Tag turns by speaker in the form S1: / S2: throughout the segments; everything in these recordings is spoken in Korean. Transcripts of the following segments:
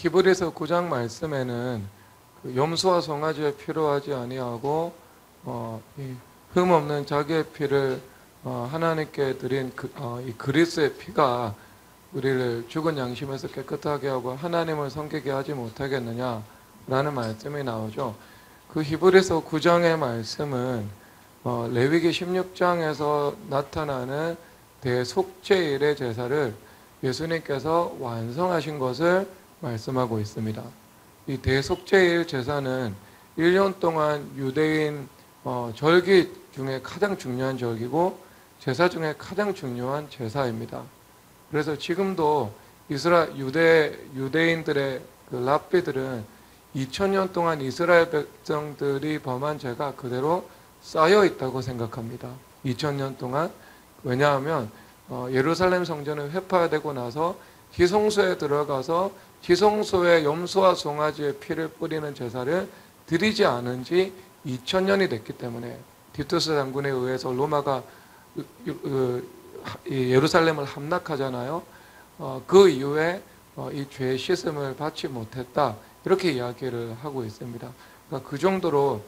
S1: 히브리서 9장 말씀에는 그 염소와 송아지에 필요하지 아니하고 이 흠없는 자기의 피를 하나님께 드린 이 그리스의 피가 우리를 죽은 양심에서 깨끗하게 하고 하나님을 섬기게 하지 못하겠느냐라는 말씀이 나오죠. 그 히브리서 9장의 말씀은 레위기 16장에서 나타나는 대속죄일의 제사를 예수님께서 완성하신 것을 말씀하고 있습니다. 이 대속죄일 제사는 1년 동안 유대인 절기 중에 가장 중요한 절기고 제사 중에 가장 중요한 제사입니다. 그래서 지금도 유대인들의 그 랍비들은 2000년 동안 이스라엘 백성들이 범한 죄가 그대로 쌓여 있다고 생각합니다. 2000년 동안. 왜냐하면 예루살렘 성전을 회파되고 나서 지성소에 들어가서 지성소에 염소와 송아지의 피를 뿌리는 제사를 드리지 않은 지 2000년이 됐기 때문에 디투스 장군에 의해서 로마가 예루살렘을 함락하잖아요. 그 이후에 이 죄 씻음을 받지 못했다, 이렇게 이야기를 하고 있습니다. 그러니까 그 정도로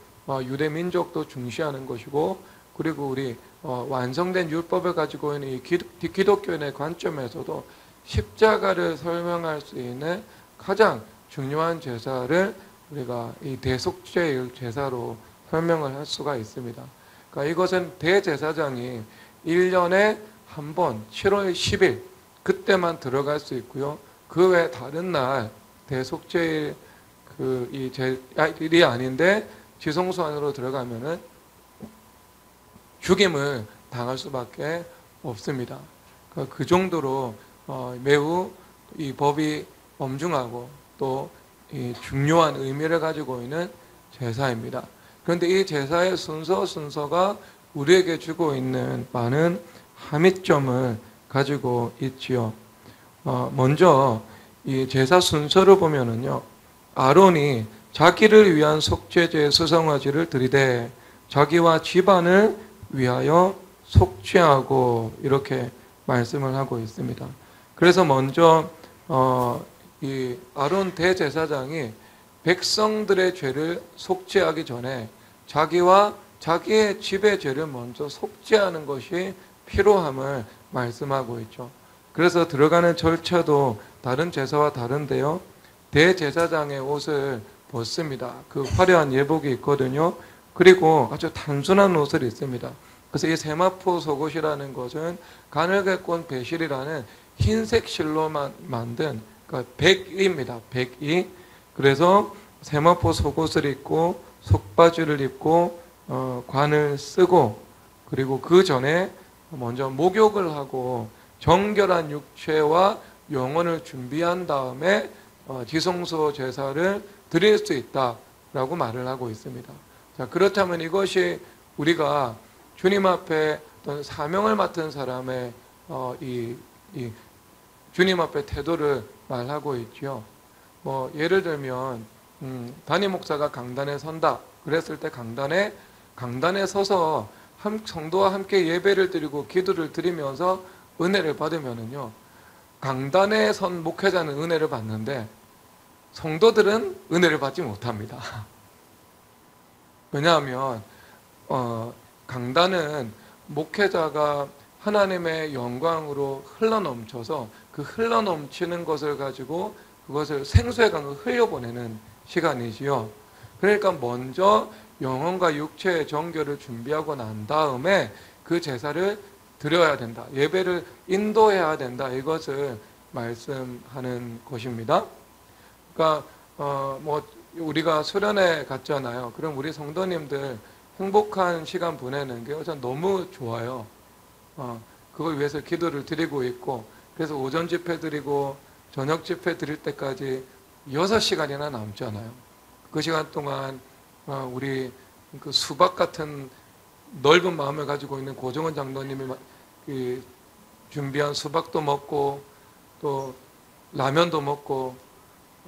S1: 유대 민족도 중시하는 것이고, 그리고 우리 완성된 율법을 가지고 있는 이 기독교인의 관점에서도 십자가를 설명할 수 있는 가장 중요한 제사를 우리가 이 대속죄일 제사로 설명을 할 수가 있습니다. 그러니까 이것은 대제사장이 1년에 한 번 7월 10일 그때만 들어갈 수 있고요. 그 외 다른 날 대속죄일 일이 아닌데 지성소 안으로 들어가면은 죽임을 당할 수밖에 없습니다. 그 정도로 매우 이 법이 엄중하고 또 이 중요한 의미를 가지고 있는 제사입니다. 그런데 이 제사의 순서가 우리에게 주고 있는 많은 함의점을 가지고 있지요. 먼저 이 제사 순서를 보면은요, 아론이 자기를 위한 속죄제의 수송아지를 드리되 자기와 집안을 위하여 속죄하고, 이렇게 말씀을 하고 있습니다. 그래서 먼저 이 아론 대제사장이 백성들의 죄를 속죄하기 전에 자기와 자기의 집의 죄를 먼저 속죄하는 것이 필요함을 말씀하고 있죠. 그래서 들어가는 절차도 다른 제사와 다른데요, 대제사장의 옷을 벗습니다. 그 화려한 예복이 있거든요. 그리고 아주 단순한 옷을 입습니다. 그래서 이 세마포 속옷이라는 것은 가늘게꼰 배실이라는 흰색 실로만 만든, 그러니까 백이입니다. 백이. 그래서 세마포 속옷을 입고 속바지를 입고 관을 쓰고, 그리고 그 전에 먼저 목욕을 하고 정결한 육체와 영혼을 준비한 다음에 지성소 제사를 드릴 수 있다라고 말을 하고 있습니다. 자, 그렇다면 이것이 우리가 주님 앞에 어떤 사명을 맡은 사람의 이 주님 앞에 태도를 말하고 있죠. 예를 들면 담임 목사가 강단에 선다 그랬을 때 강단에 서서 성도와 함께 예배를 드리고 기도를 드리면서 은혜를 받으면은요, 강단에 선 목회자는 은혜를 받는데 성도들은 은혜를 받지 못합니다. 왜냐하면 강단은 목회자가 하나님의 영광으로 흘러넘쳐서 그 흘러넘치는 것을 가지고 그것을 생수의 강을 흘려보내는 시간이지요. 그러니까 먼저 영혼과 육체의 정결을 준비하고 난 다음에 그 제사를 드려야 된다, 예배를 인도해야 된다, 이것을 말씀하는 것입니다. 그러니까 우리가 수련회 갔잖아요. 그럼 우리 성도님들 행복한 시간 보내는 게 우선 너무 좋아요. 그걸 위해서 기도를 드리고 있고, 그래서 오전 집회 드리고 저녁 집회 드릴 때까지 6시간이나 남잖아요. 그 시간 동안 우리 그 수박 같은 넓은 마음을 가지고 있는 고정원 장로님이 준비한 수박도 먹고 또 라면도 먹고,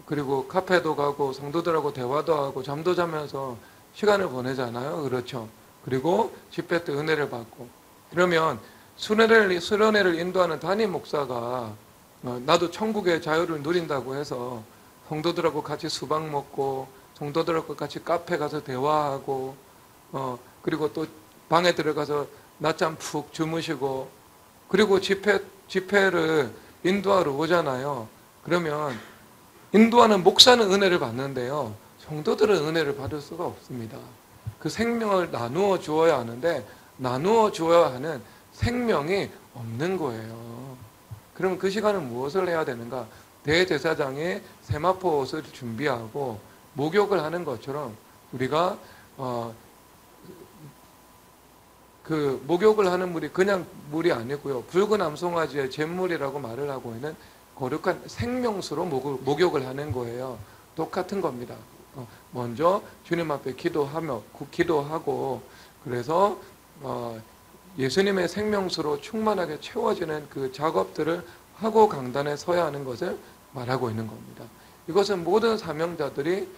S1: 그리고 카페도 가고 성도들하고 대화도 하고 잠도 자면서 시간을 보내잖아요. 그렇죠. 그리고 집회 때 은혜를 받고, 그러면 수련회를 인도하는 담임 목사가 나도 천국의 자유를 누린다고 해서 성도들하고 같이 수박 먹고 성도들하고 같이 카페 가서 대화하고 그리고 또 방에 들어가서 낮잠 푹 주무시고 그리고 집회를 인도하러 오잖아요. 그러면 인도하는 목사는 은혜를 받는데요. 성도들은 은혜를 받을 수가 없습니다. 그 생명을 나누어 주어야 하는데 나누어 주어야 하는 생명이 없는 거예요. 그럼 그 시간은 무엇을 해야 되는가? 대제사장이 세마포 옷을 준비하고 목욕을 하는 것처럼 우리가 그 목욕을 하는 물이 그냥 물이 아니고요. 붉은 암송아지의 잿물이라고 말을 하고 있는 거룩한 생명수로 목욕을 하는 거예요. 똑같은 겁니다. 먼저 주님 앞에 기도하고 그래서 예수님의 생명수로 충만하게 채워지는 그 작업들을 하고 강단에 서야 하는 것을 말하고 있는 겁니다. 이것은 모든 사명자들이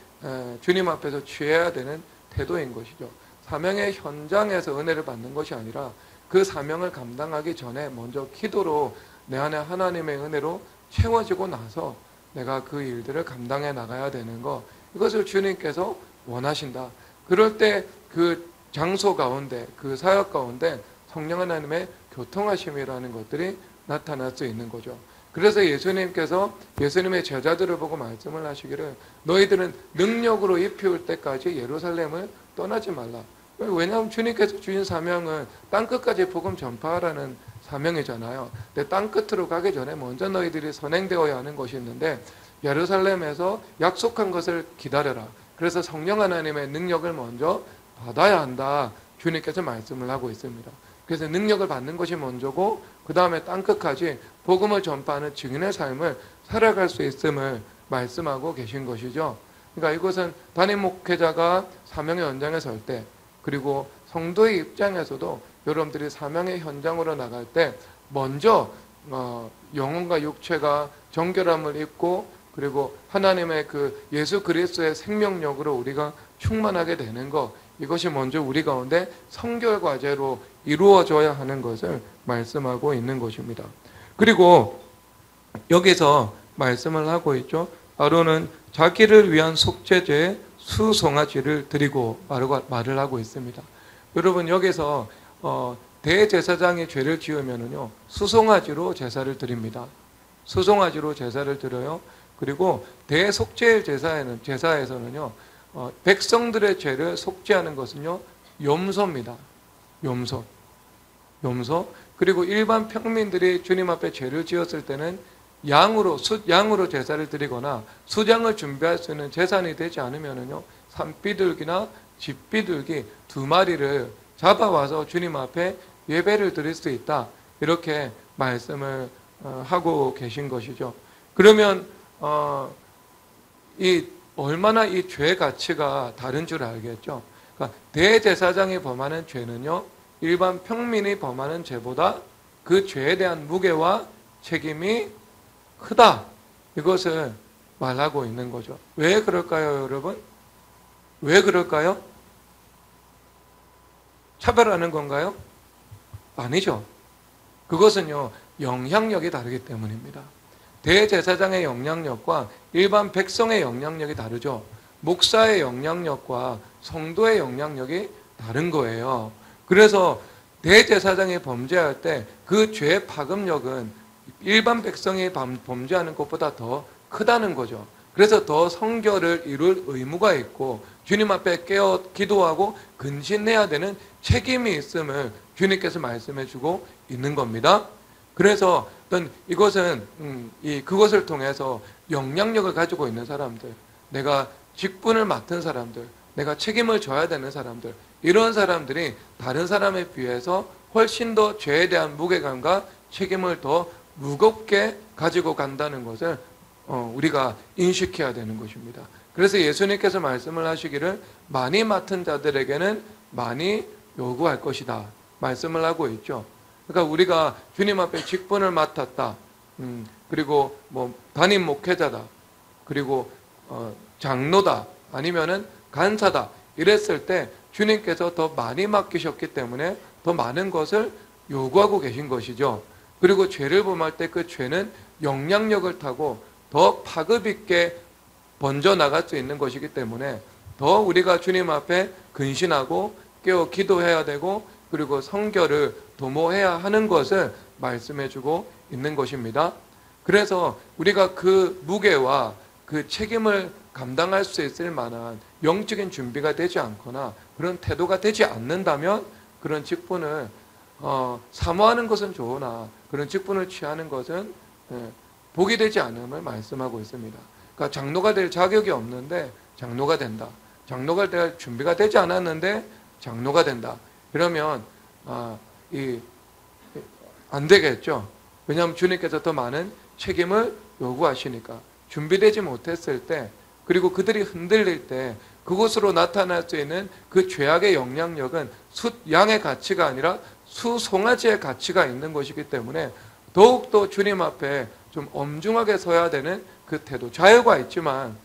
S1: 주님 앞에서 취해야 되는 태도인 것이죠. 사명의 현장에서 은혜를 받는 것이 아니라 그 사명을 감당하기 전에 먼저 기도로 내 안에 하나님의 은혜로 채워지고 나서 내가 그 일들을 감당해 나가야 되는 것, 이것을 주님께서 원하신다. 그럴 때 그 장소 가운데, 그 사역 가운데 성령 하나님의 교통하심이라는 것들이 나타날 수 있는 거죠. 그래서 예수님께서 예수님의 제자들을 보고 말씀을 하시기를 너희들은 능력으로 입혀올 때까지 예루살렘을 떠나지 말라. 왜냐하면 주님께서 주신 사명은 땅끝까지 복음 전파하라는 사명이잖아요. 근데 땅끝으로 가기 전에 먼저 너희들이 선행되어야 하는 것이 있는데 예루살렘에서 약속한 것을 기다려라. 그래서 성령 하나님의 능력을 먼저 받아야 한다. 주님께서 말씀을 하고 있습니다. 그래서 능력을 받는 것이 먼저고 그 다음에 땅끝까지 복음을 전파하는 증인의 삶을 살아갈 수 있음을 말씀하고 계신 것이죠. 그러니까 이것은 담임 목회자가 사명의 현장에 설 때 그리고 성도의 입장에서도 여러분들이 사명의 현장으로 나갈 때 먼저 영혼과 육체가 정결함을 입고 그리고 하나님의 그 예수 그리스도의 생명력으로 우리가 충만하게 되는 것, 이것이 먼저 우리 가운데 성결 과제로 이루어져야 하는 것을 말씀하고 있는 것입니다. 그리고 여기서 말씀을 하고 있죠. 아론은 자기를 위한 속죄제에 수송아지를 드리고 말을 하고 있습니다. 여러분 여기서 대제사장이 죄를 지으면은요 수송아지로 제사를 드립니다. 수송아지로 제사를 드려요. 그리고 대속죄일 제사에서는요 백성들의 죄를 속죄하는 것은요 염소입니다. 염소. 그리고 일반 평민들이 주님 앞에 죄를 지었을 때는 양으로 제사를 드리거나 수장을 준비할 수 있는 재산이 되지 않으면은요 산비둘기나 집비둘기 2마리를 잡아와서 주님 앞에 예배를 드릴 수 있다. 이렇게 말씀을 하고 계신 것이죠. 그러면 얼마나 이 죄 가치가 다른 줄 알겠죠. 그러니까 대제사장이 범하는 죄는요 일반 평민이 범하는 죄보다 그 죄에 대한 무게와 책임이 크다. 이것을 말하고 있는 거죠. 왜 그럴까요, 여러분? 왜 그럴까요? 차별하는 건가요? 아니죠. 그것은요 영향력이 다르기 때문입니다. 대제사장의 영향력과 일반 백성의 영향력이 다르죠. 목사의 영향력과 성도의 영향력이 다른 거예요. 그래서 대제사장이 범죄할 때 그 죄의 파급력은 일반 백성이 범죄하는 것보다 더 크다는 거죠. 그래서 더 성결을 이룰 의무가 있고 주님 앞에 깨어 기도하고 근신해야 되는 책임이 있음을 주님께서 말씀해 주고 있는 겁니다. 그래서 이것은 그것을 통해서 영향력을 가지고 있는 사람들, 내가 직분을 맡은 사람들, 내가 책임을 져야 되는 사람들, 이런 사람들이 다른 사람에 비해서 훨씬 더 죄에 대한 무게감과 책임을 더 무겁게 가지고 간다는 것을 우리가 인식해야 되는 것입니다. 그래서 예수님께서 말씀을 하시기를 많이 맡은 자들에게는 많이 요구할 것이다 말씀을 하고 있죠. 그러니까 우리가 주님 앞에 직분을 맡았다. 그리고 담임 목회자다. 그리고 장로다. 아니면은 간사다. 이랬을 때 주님께서 더 많이 맡기셨기 때문에 더 많은 것을 요구하고 계신 것이죠. 그리고 죄를 범할 때 그 죄는 영향력을 타고 더 파급 있게 번져 나갈 수 있는 것이기 때문에 더 우리가 주님 앞에 근신하고 깨어 기도해야 되고 그리고 성결을 도모해야 하는 것을 말씀해 주고 있는 것입니다. 그래서 우리가 그 무게와 그 책임을 감당할 수 있을 만한 영적인 준비가 되지 않거나 그런 태도가 되지 않는다면 그런 직분을 사모하는 것은 좋으나 그런 직분을 취하는 것은 복이 되지 않음을 말씀하고 있습니다. 그러니까 장로가 될 자격이 없는데 장로가 된다. 장로가 될 준비가 되지 않았는데 장로가 된다. 이러면 안 되겠죠. 왜냐하면 주님께서 더 많은 책임을 요구하시니까. 준비되지 못했을 때 그리고 그들이 흔들릴 때 그곳으로 나타날 수 있는 그 죄악의 영향력은 숫양의 가치가 아니라 수송아지의 가치가 있는 것이기 때문에 더욱더 주님 앞에 좀 엄중하게 서야 되는 그 태도. 좌열과 있지만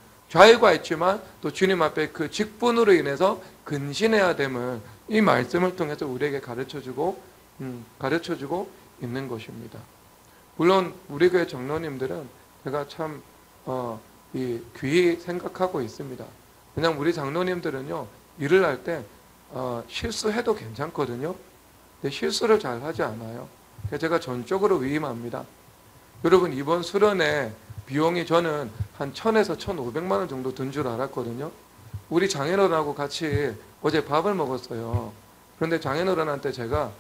S1: 또 주님 앞에 그 직분으로 인해서 근신해야 됨을 이 말씀을 통해서 우리에게 가르쳐주고 있는 것입니다. 물론 우리 교회 장로님들은 제가 참 귀히 생각하고 있습니다. 그냥 우리 장로님들은요 일을 할 때 실수해도 괜찮거든요. 근데 실수를 잘 하지 않아요. 그래서 제가 전적으로 위임합니다. 여러분 이번 수련회 비용이 저는 한 1,000에서 1,500만 원 정도 든 줄 알았거든요. 우리 장인어른하고 같이 어제 밥을 먹었어요. 그런데 장인어른한테 제가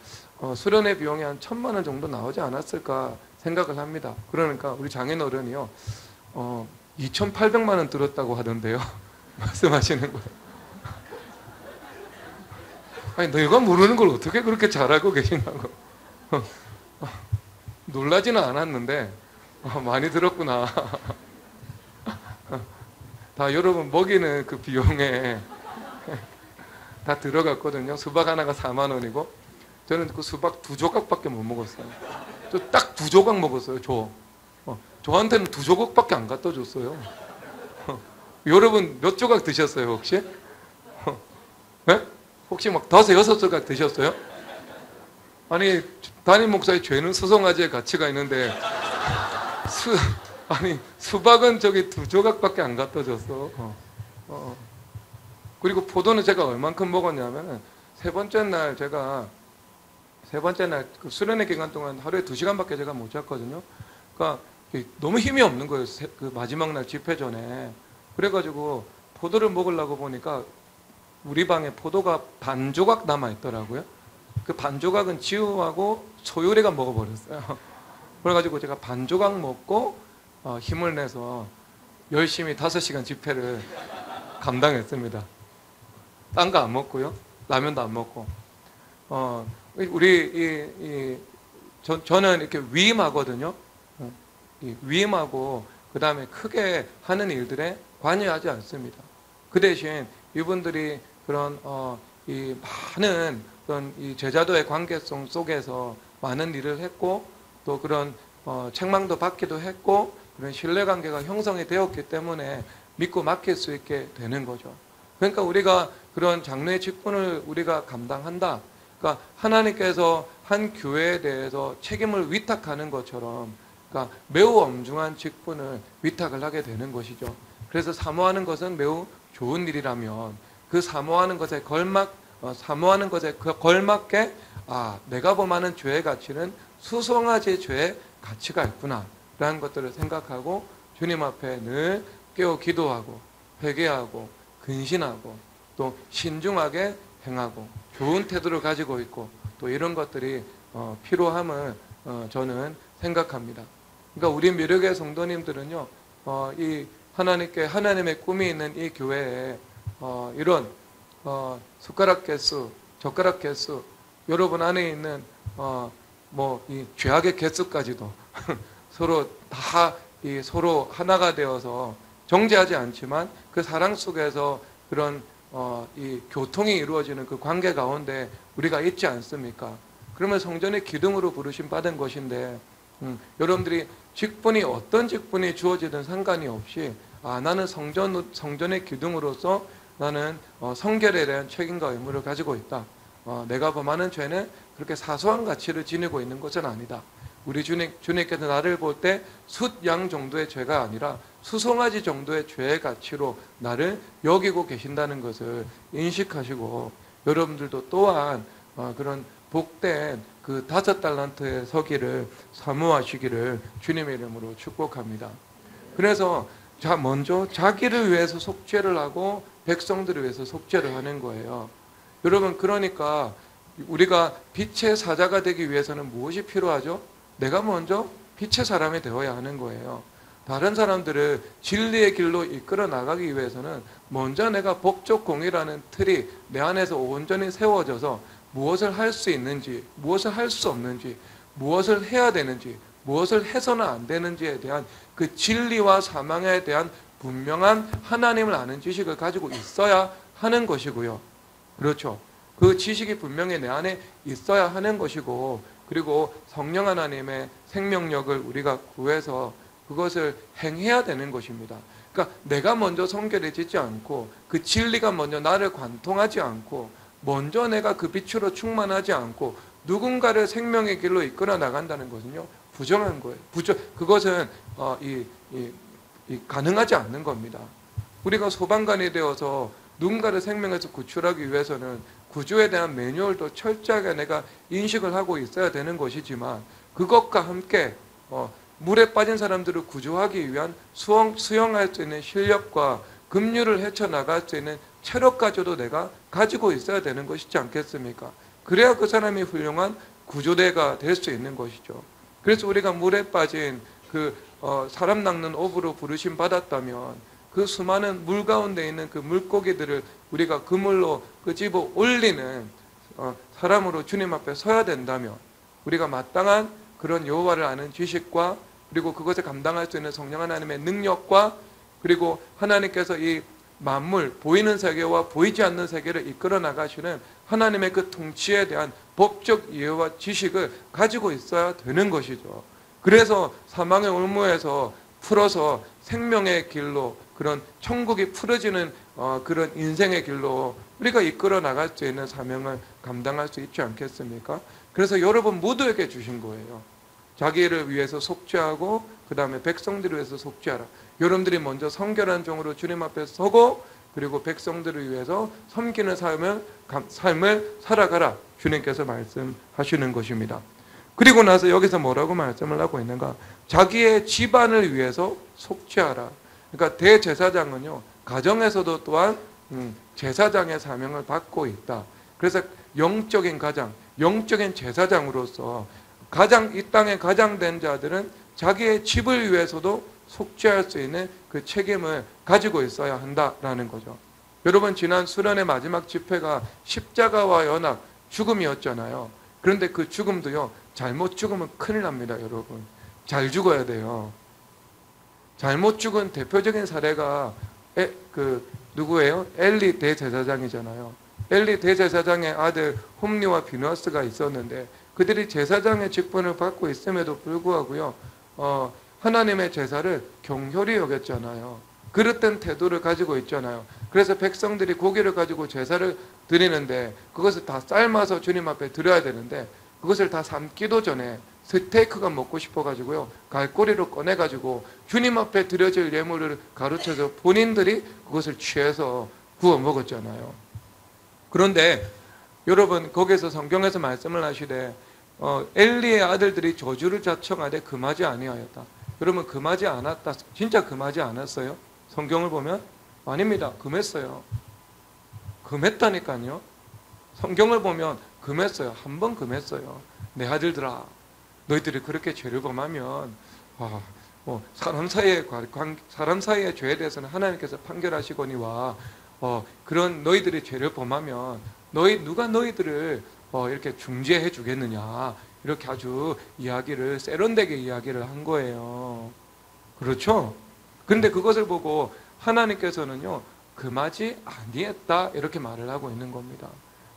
S1: 수련회 비용이 한 1,000만 원 정도 나오지 않았을까 생각을 합니다. 그러니까 우리 장인어른이요 2,800만 원 들었다고 하던데요. 말씀하시는 거예요. 아니 너희가 모르는 걸 어떻게 그렇게 잘 알고 계시냐고. 놀라지는 않았는데 많이 들었구나. 다 여러분 먹이는 그 비용에 다 들어갔거든요. 수박 하나가 4만 원이고 저는 그 수박 2조각밖에 못 먹었어요. 저 딱 2조각 먹었어요. 저한테는 2조각밖에 안 갖다 줬어요. 여러분 몇 조각 드셨어요 혹시? 네? 혹시 막 5, 6조각 드셨어요? 아니 담임 목사의 죄는 수송아지의 가치가 있는데 수박은 저기 2조각밖에 안 갖다 줬어. 그리고 포도는 제가 얼만큼 먹었냐면 세 번째 날 그 수련회 기간 동안 하루에 2시간밖에 제가 못 잤거든요. 그러니까 너무 힘이 없는 거예요. 그 마지막 날 집회 전에. 그래가지고 포도를 먹으려고 보니까 우리 방에 포도가 반 조각 남아 있더라고요. 그 반 조각은 지우하고 소율이가 먹어버렸어요. 그래가지고 제가 반 조각 먹고 힘을 내서 열심히 5시간 집회를 감당했습니다. 딴 거 안 먹고요. 라면도 안 먹고. 저는 이렇게 위임하거든요. 위임하고 그 다음에 크게 하는 일들에 관여하지 않습니다. 그 대신 이분들이 그런 이 많은 그런 이 제자도의 관계성 속에서 많은 일을 했고 또 그런 책망도 받기도 했고 그런 신뢰관계가 형성이 되었기 때문에 믿고 맡길 수 있게 되는 거죠. 그러니까 우리가 그런 장로의 직분을 우리가 감당한다. 그러니까 하나님께서 한 교회에 대해서 책임을 위탁하는 것처럼 그러니까 매우 엄중한 직분을 위탁을 하게 되는 것이죠. 그래서 사모하는 것은 매우 좋은 일이라면 그 사모하는 것에 걸맞게 내가 범하는 죄의 가치는 수송아지의 죄의 가치가 있구나 라는 것들을 생각하고 주님 앞에 늘 깨어 기도하고 회개하고 근신하고 또 신중하게 행하고 좋은 태도를 가지고 있고 또 이런 것들이 필요함을 저는 생각합니다. 그러니까 우리 미륵의 성도님들은요 이 하나님의 꿈이 있는 이 교회에 이런 숟가락 개수, 젓가락 개수, 여러분 안에 있는 이 죄악의 개수까지도 서로 다 서로 하나가 되어서 정죄하지 않지만 그 사랑 속에서 그런 이 교통이 이루어지는 그 관계 가운데 우리가 있지 않습니까? 그러면 성전의 기둥으로 부르심 받은 것인데 여러분들이 직분이 어떤 직분이 주어지든 상관이 없이 나는 성전의 기둥으로서 나는 성결에 대한 책임과 의무를 가지고 있다. 내가 범하는 죄는 그렇게 사소한 가치를 지니고 있는 것은 아니다. 우리 주님께서 나를 볼 때 숫양 정도의 죄가 아니라 수송아지 정도의 죄의 가치로 나를 여기고 계신다는 것을 인식하시고 여러분들도 또한 그런 복된 그 5달란트의 서기를 사모하시기를 주님의 이름으로 축복합니다. 그래서 먼저 자기를 위해서 속죄를 하고 백성들을 위해서 속죄를 하는 거예요. 여러분, 그러니까 우리가 빛의 사자가 되기 위해서는 무엇이 필요하죠? 내가 먼저 빛의 사람이 되어야 하는 거예요. 다른 사람들을 진리의 길로 이끌어 나가기 위해서는 먼저 내가 법적 공의라는 틀이 내 안에서 온전히 세워져서 무엇을 할 수 있는지, 무엇을 할 수 없는지, 무엇을 해야 되는지, 무엇을 해서는 안 되는지에 대한 그 진리와 사망에 대한 분명한 하나님을 아는 지식을 가지고 있어야 하는 것이고요. 그렇죠. 그 지식이 분명히 내 안에 있어야 하는 것이고, 그리고 성령 하나님의 생명력을 우리가 구해서 그것을 행해야 되는 것입니다. 그러니까 내가 먼저 성결해지지 않고 그 진리가 먼저 나를 관통하지 않고 먼저 내가 그 빛으로 충만하지 않고 누군가를 생명의 길로 이끌어 나간다는 것은요, 부정한 거예요. 그것은 가능하지 않는 겁니다. 우리가 소방관이 되어서 누군가를 생명에서 구출하기 위해서는 구조에 대한 매뉴얼도 철저하게 내가 인식을 하고 있어야 되는 것이지만 그것과 함께 물에 빠진 사람들을 구조하기 위한 수영할 수 있는 실력과 급류를 헤쳐나갈 수 있는 체력까지도 내가 가지고 있어야 되는 것이지 않겠습니까? 그래야 그 사람이 훌륭한 구조대가 될 수 있는 것이죠. 그래서 우리가 물에 빠진 사람 낚는 어부로 부르심 받았다면 그 수많은 물 가운데 있는 그 물고기들을 우리가 그물로 끄집어 올리는 사람으로 주님 앞에 서야 된다면 우리가 마땅한 그런 여호와를 아는 지식과 그리고 그것을 감당할 수 있는 성령 하나님의 능력과 그리고 하나님께서 이 만물, 보이는 세계와 보이지 않는 세계를 이끌어 나가시는 하나님의 그 통치에 대한 법적 이해와 지식을 가지고 있어야 되는 것이죠. 그래서 사망의 올무에서 풀어서 생명의 길로 그런 천국이 풀어지는 그런 인생의 길로 우리가 이끌어 나갈 수 있는 사명을 감당할 수 있지 않겠습니까? 그래서 여러분 모두에게 주신 거예요. 자기를 위해서 속죄하고 그 다음에 백성들을 위해서 속죄하라. 여러분들이 먼저 성결한 종으로 주님 앞에 서고 그리고 백성들을 위해서 섬기는 삶을 살아가라. 주님께서 말씀하시는 것입니다. 그리고 나서 여기서 뭐라고 말씀을 하고 있는가? 자기의 집안을 위해서 속죄하라. 그러니까 대제사장은요, 가정에서도 또한 제사장의 사명을 받고 있다. 그래서 영적인 가장, 영적인 제사장으로서 이 땅에 가장 된 자들은 자기의 집을 위해서도 속죄할 수 있는 그 책임을 가지고 있어야 한다라는 거죠. 여러분, 지난 수련의 마지막 집회가 십자가와 연합, 죽음이었잖아요. 그런데 그 죽음도요, 잘못 죽으면 큰일 납니다, 여러분. 잘 죽어야 돼요. 잘못 죽은 대표적인 사례가 누구예요? 엘리 대제사장이잖아요. 엘리 대제사장의 아들 홈리와 비누아스가 있었는데 그들이 제사장의 직분을 받고 있음에도 불구하고요, 하나님의 제사를 경홀히 여겼잖아요. 그릇된 태도를 가지고 있잖아요. 그래서 백성들이 고기를 가지고 제사를 드리는데 그것을 다 삶아서 주님 앞에 드려야 되는데 그것을 다 삶기도 전에 스테이크가 먹고 싶어가지고요, 갈고리로 꺼내가지고 주님 앞에 드려질 예물을 가르쳐서 본인들이 그것을 취해서 구워 먹었잖아요. 그런데 여러분, 거기서 성경에서 말씀을 하시되 엘리의 아들들이 저주를 자청하되 금하지 아니하였다. 여러분, 금하지 않았다. 진짜 금하지 않았어요? 성경을 보면 아닙니다. 금했어요. 금했다니까요. 성경을 보면 금했어요. 한 번 금했어요. 내 아들들아, 너희들이 그렇게 죄를 범하면 사람 사이의 죄에 대해서는 하나님께서 판결하시거니와 그런 너희들이 죄를 범하면 누가 너희들을 이렇게 중재해 주겠느냐, 이렇게 아주 세련되게 이야기를 한 거예요. 그렇죠? 그런데 그것을 보고 하나님께서는요, 금하지 아니했다 이렇게 말을 하고 있는 겁니다.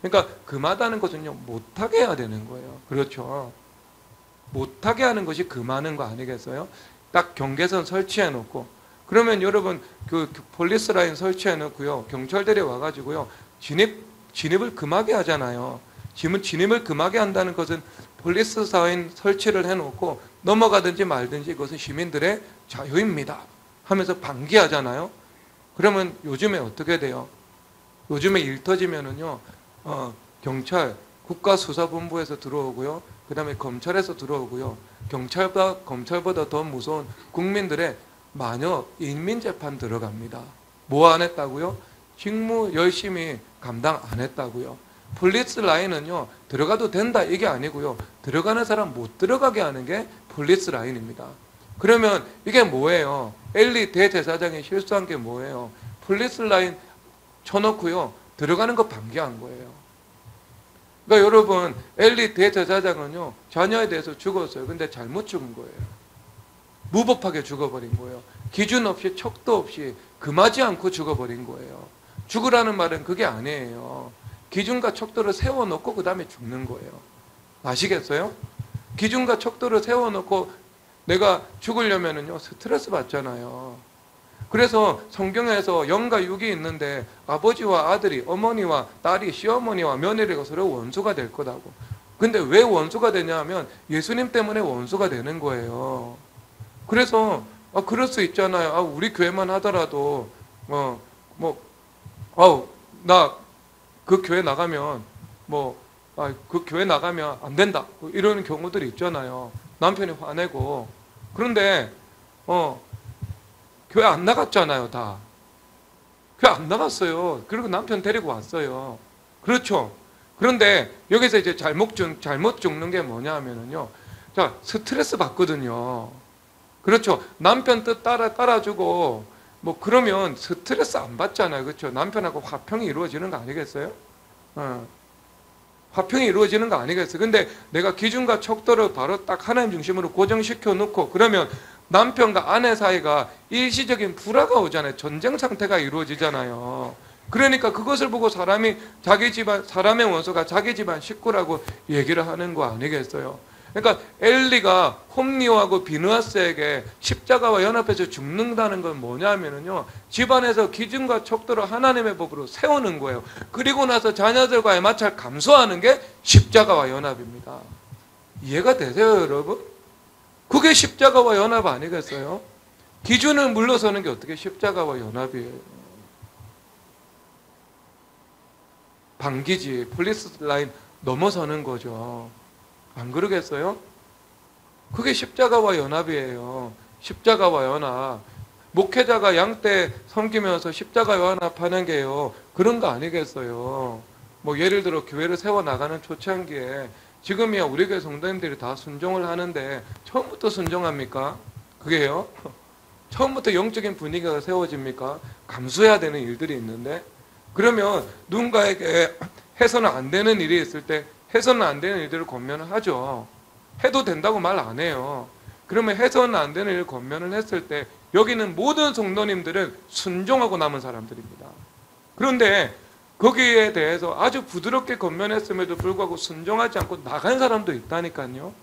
S1: 그러니까 금하다는 것은요, 못하게 해야 되는 거예요. 그렇죠? 못하게 하는 것이 금하는 거 아니겠어요? 딱 경계선 설치해 놓고, 그러면 여러분 그 폴리스 라인 설치해 놓고요, 경찰들이 와가지고요 진입을 금하게 하잖아요. 진입을 금하게 한다는 것은 폴리스 라인 설치를 해놓고 넘어가든지 말든지 그것은 시민들의 자유입니다. 하면서 방기하잖아요. 그러면 요즘에 어떻게 돼요? 요즘에 일 터지면은요, 경찰, 국가수사본부에서 들어오고요. 그 다음에 검찰에서 들어오고요. 검찰보다 더 무서운 국민들의 마녀 인민재판 들어갑니다. 뭐 안 했다고요? 직무 열심히 감당 안 했다고요. 폴리스 라인은요, 들어가도 된다 이게 아니고요. 들어가는 사람 못 들어가게 하는 게 폴리스 라인입니다. 그러면 이게 뭐예요? 엘리 대제사장이 실수한 게 뭐예요? 폴리스 라인 쳐놓고요. 들어가는 거 방기한 거예요. 그러니까 여러분, 엘리 대제사장은요, 자녀에 대해서 죽었어요. 근데 잘못 죽은 거예요. 무법하게 죽어버린 거예요. 기준 없이 척도 없이 금하지 않고 죽어버린 거예요. 죽으라는 말은 그게 아니에요. 기준과 척도를 세워놓고 그 다음에 죽는 거예요. 아시겠어요? 기준과 척도를 세워놓고 내가 죽으려면은요, 스트레스 받잖아요. 그래서 성경에서 영과 육이 있는데 아버지와 아들이, 어머니와 딸이, 시어머니와 며느리가 서로 원수가 될 거다고. 근데 왜 원수가 되냐 하면 예수님 때문에 원수가 되는 거예요. 그래서 그럴 수 있잖아요. 우리 교회만 하더라도 나 그 교회 나가면 그 교회 나가면 안 된다 이러는 경우들이 있잖아요. 남편이 화내고. 그런데 교회 안 나갔잖아요. 다 교회 안 나갔어요. 그리고 남편 데리고 왔어요. 그렇죠. 그런데 여기서 이제 잘못 죽는 게 뭐냐 하면은요, 자, 스트레스 받거든요. 그렇죠. 남편 뜻 따라주고 그러면 스트레스 안 받잖아요. 그렇죠. 남편하고 화평이 이루어지는 거 아니겠어요? 화평이 이루어지는 거 아니겠어요? 근데 내가 기준과 척도를 바로 딱 하나님 중심으로 고정시켜 놓고 그러면 남편과 아내 사이가 일시적인 불화가 오잖아요. 전쟁 상태가 이루어지잖아요. 그러니까 그것을 보고 사람이 자기 집안, 사람의 원수가 자기 집안 식구라고 얘기를 하는 거 아니겠어요? 그러니까 엘리가 홈리오하고 비느하스에게 십자가와 연합해서 죽는다는 건 뭐냐면요, 집안에서 기준과 척도를 하나님의 법으로 세우는 거예요. 그리고 나서 자녀들과의 마찰 감수하는 게 십자가와 연합입니다. 이해가 되세요, 여러분? 그게 십자가와 연합 아니겠어요? 기준을 물러서는 게 어떻게 십자가와 연합이에요? 방기지, 폴리스 라인 넘어서는 거죠. 안 그러겠어요? 그게 십자가와 연합이에요. 십자가와 연합. 목회자가 양떼 섬기면서 십자가와 연합하는 게요, 그런 거 아니겠어요? 예를 들어 교회를 세워나가는 초창기에 지금이야 우리 교회 성도님들이 다 순종을 하는데 처음부터 순종합니까? 그게요? 처음부터 영적인 분위기가 세워집니까? 감수해야 되는 일들이 있는데, 그러면 누군가에게 해서는 안 되는 일이 있을 때 해서는 안 되는 일들을 권면을 하죠. 해도 된다고 말 안 해요. 그러면 해서는 안 되는 일을 권면을 했을 때 여기는 모든 성도님들은 순종하고 남은 사람들입니다. 그런데 거기에 대해서 아주 부드럽게 권면했음에도 불구하고 순종하지 않고 나간 사람도 있다니까요.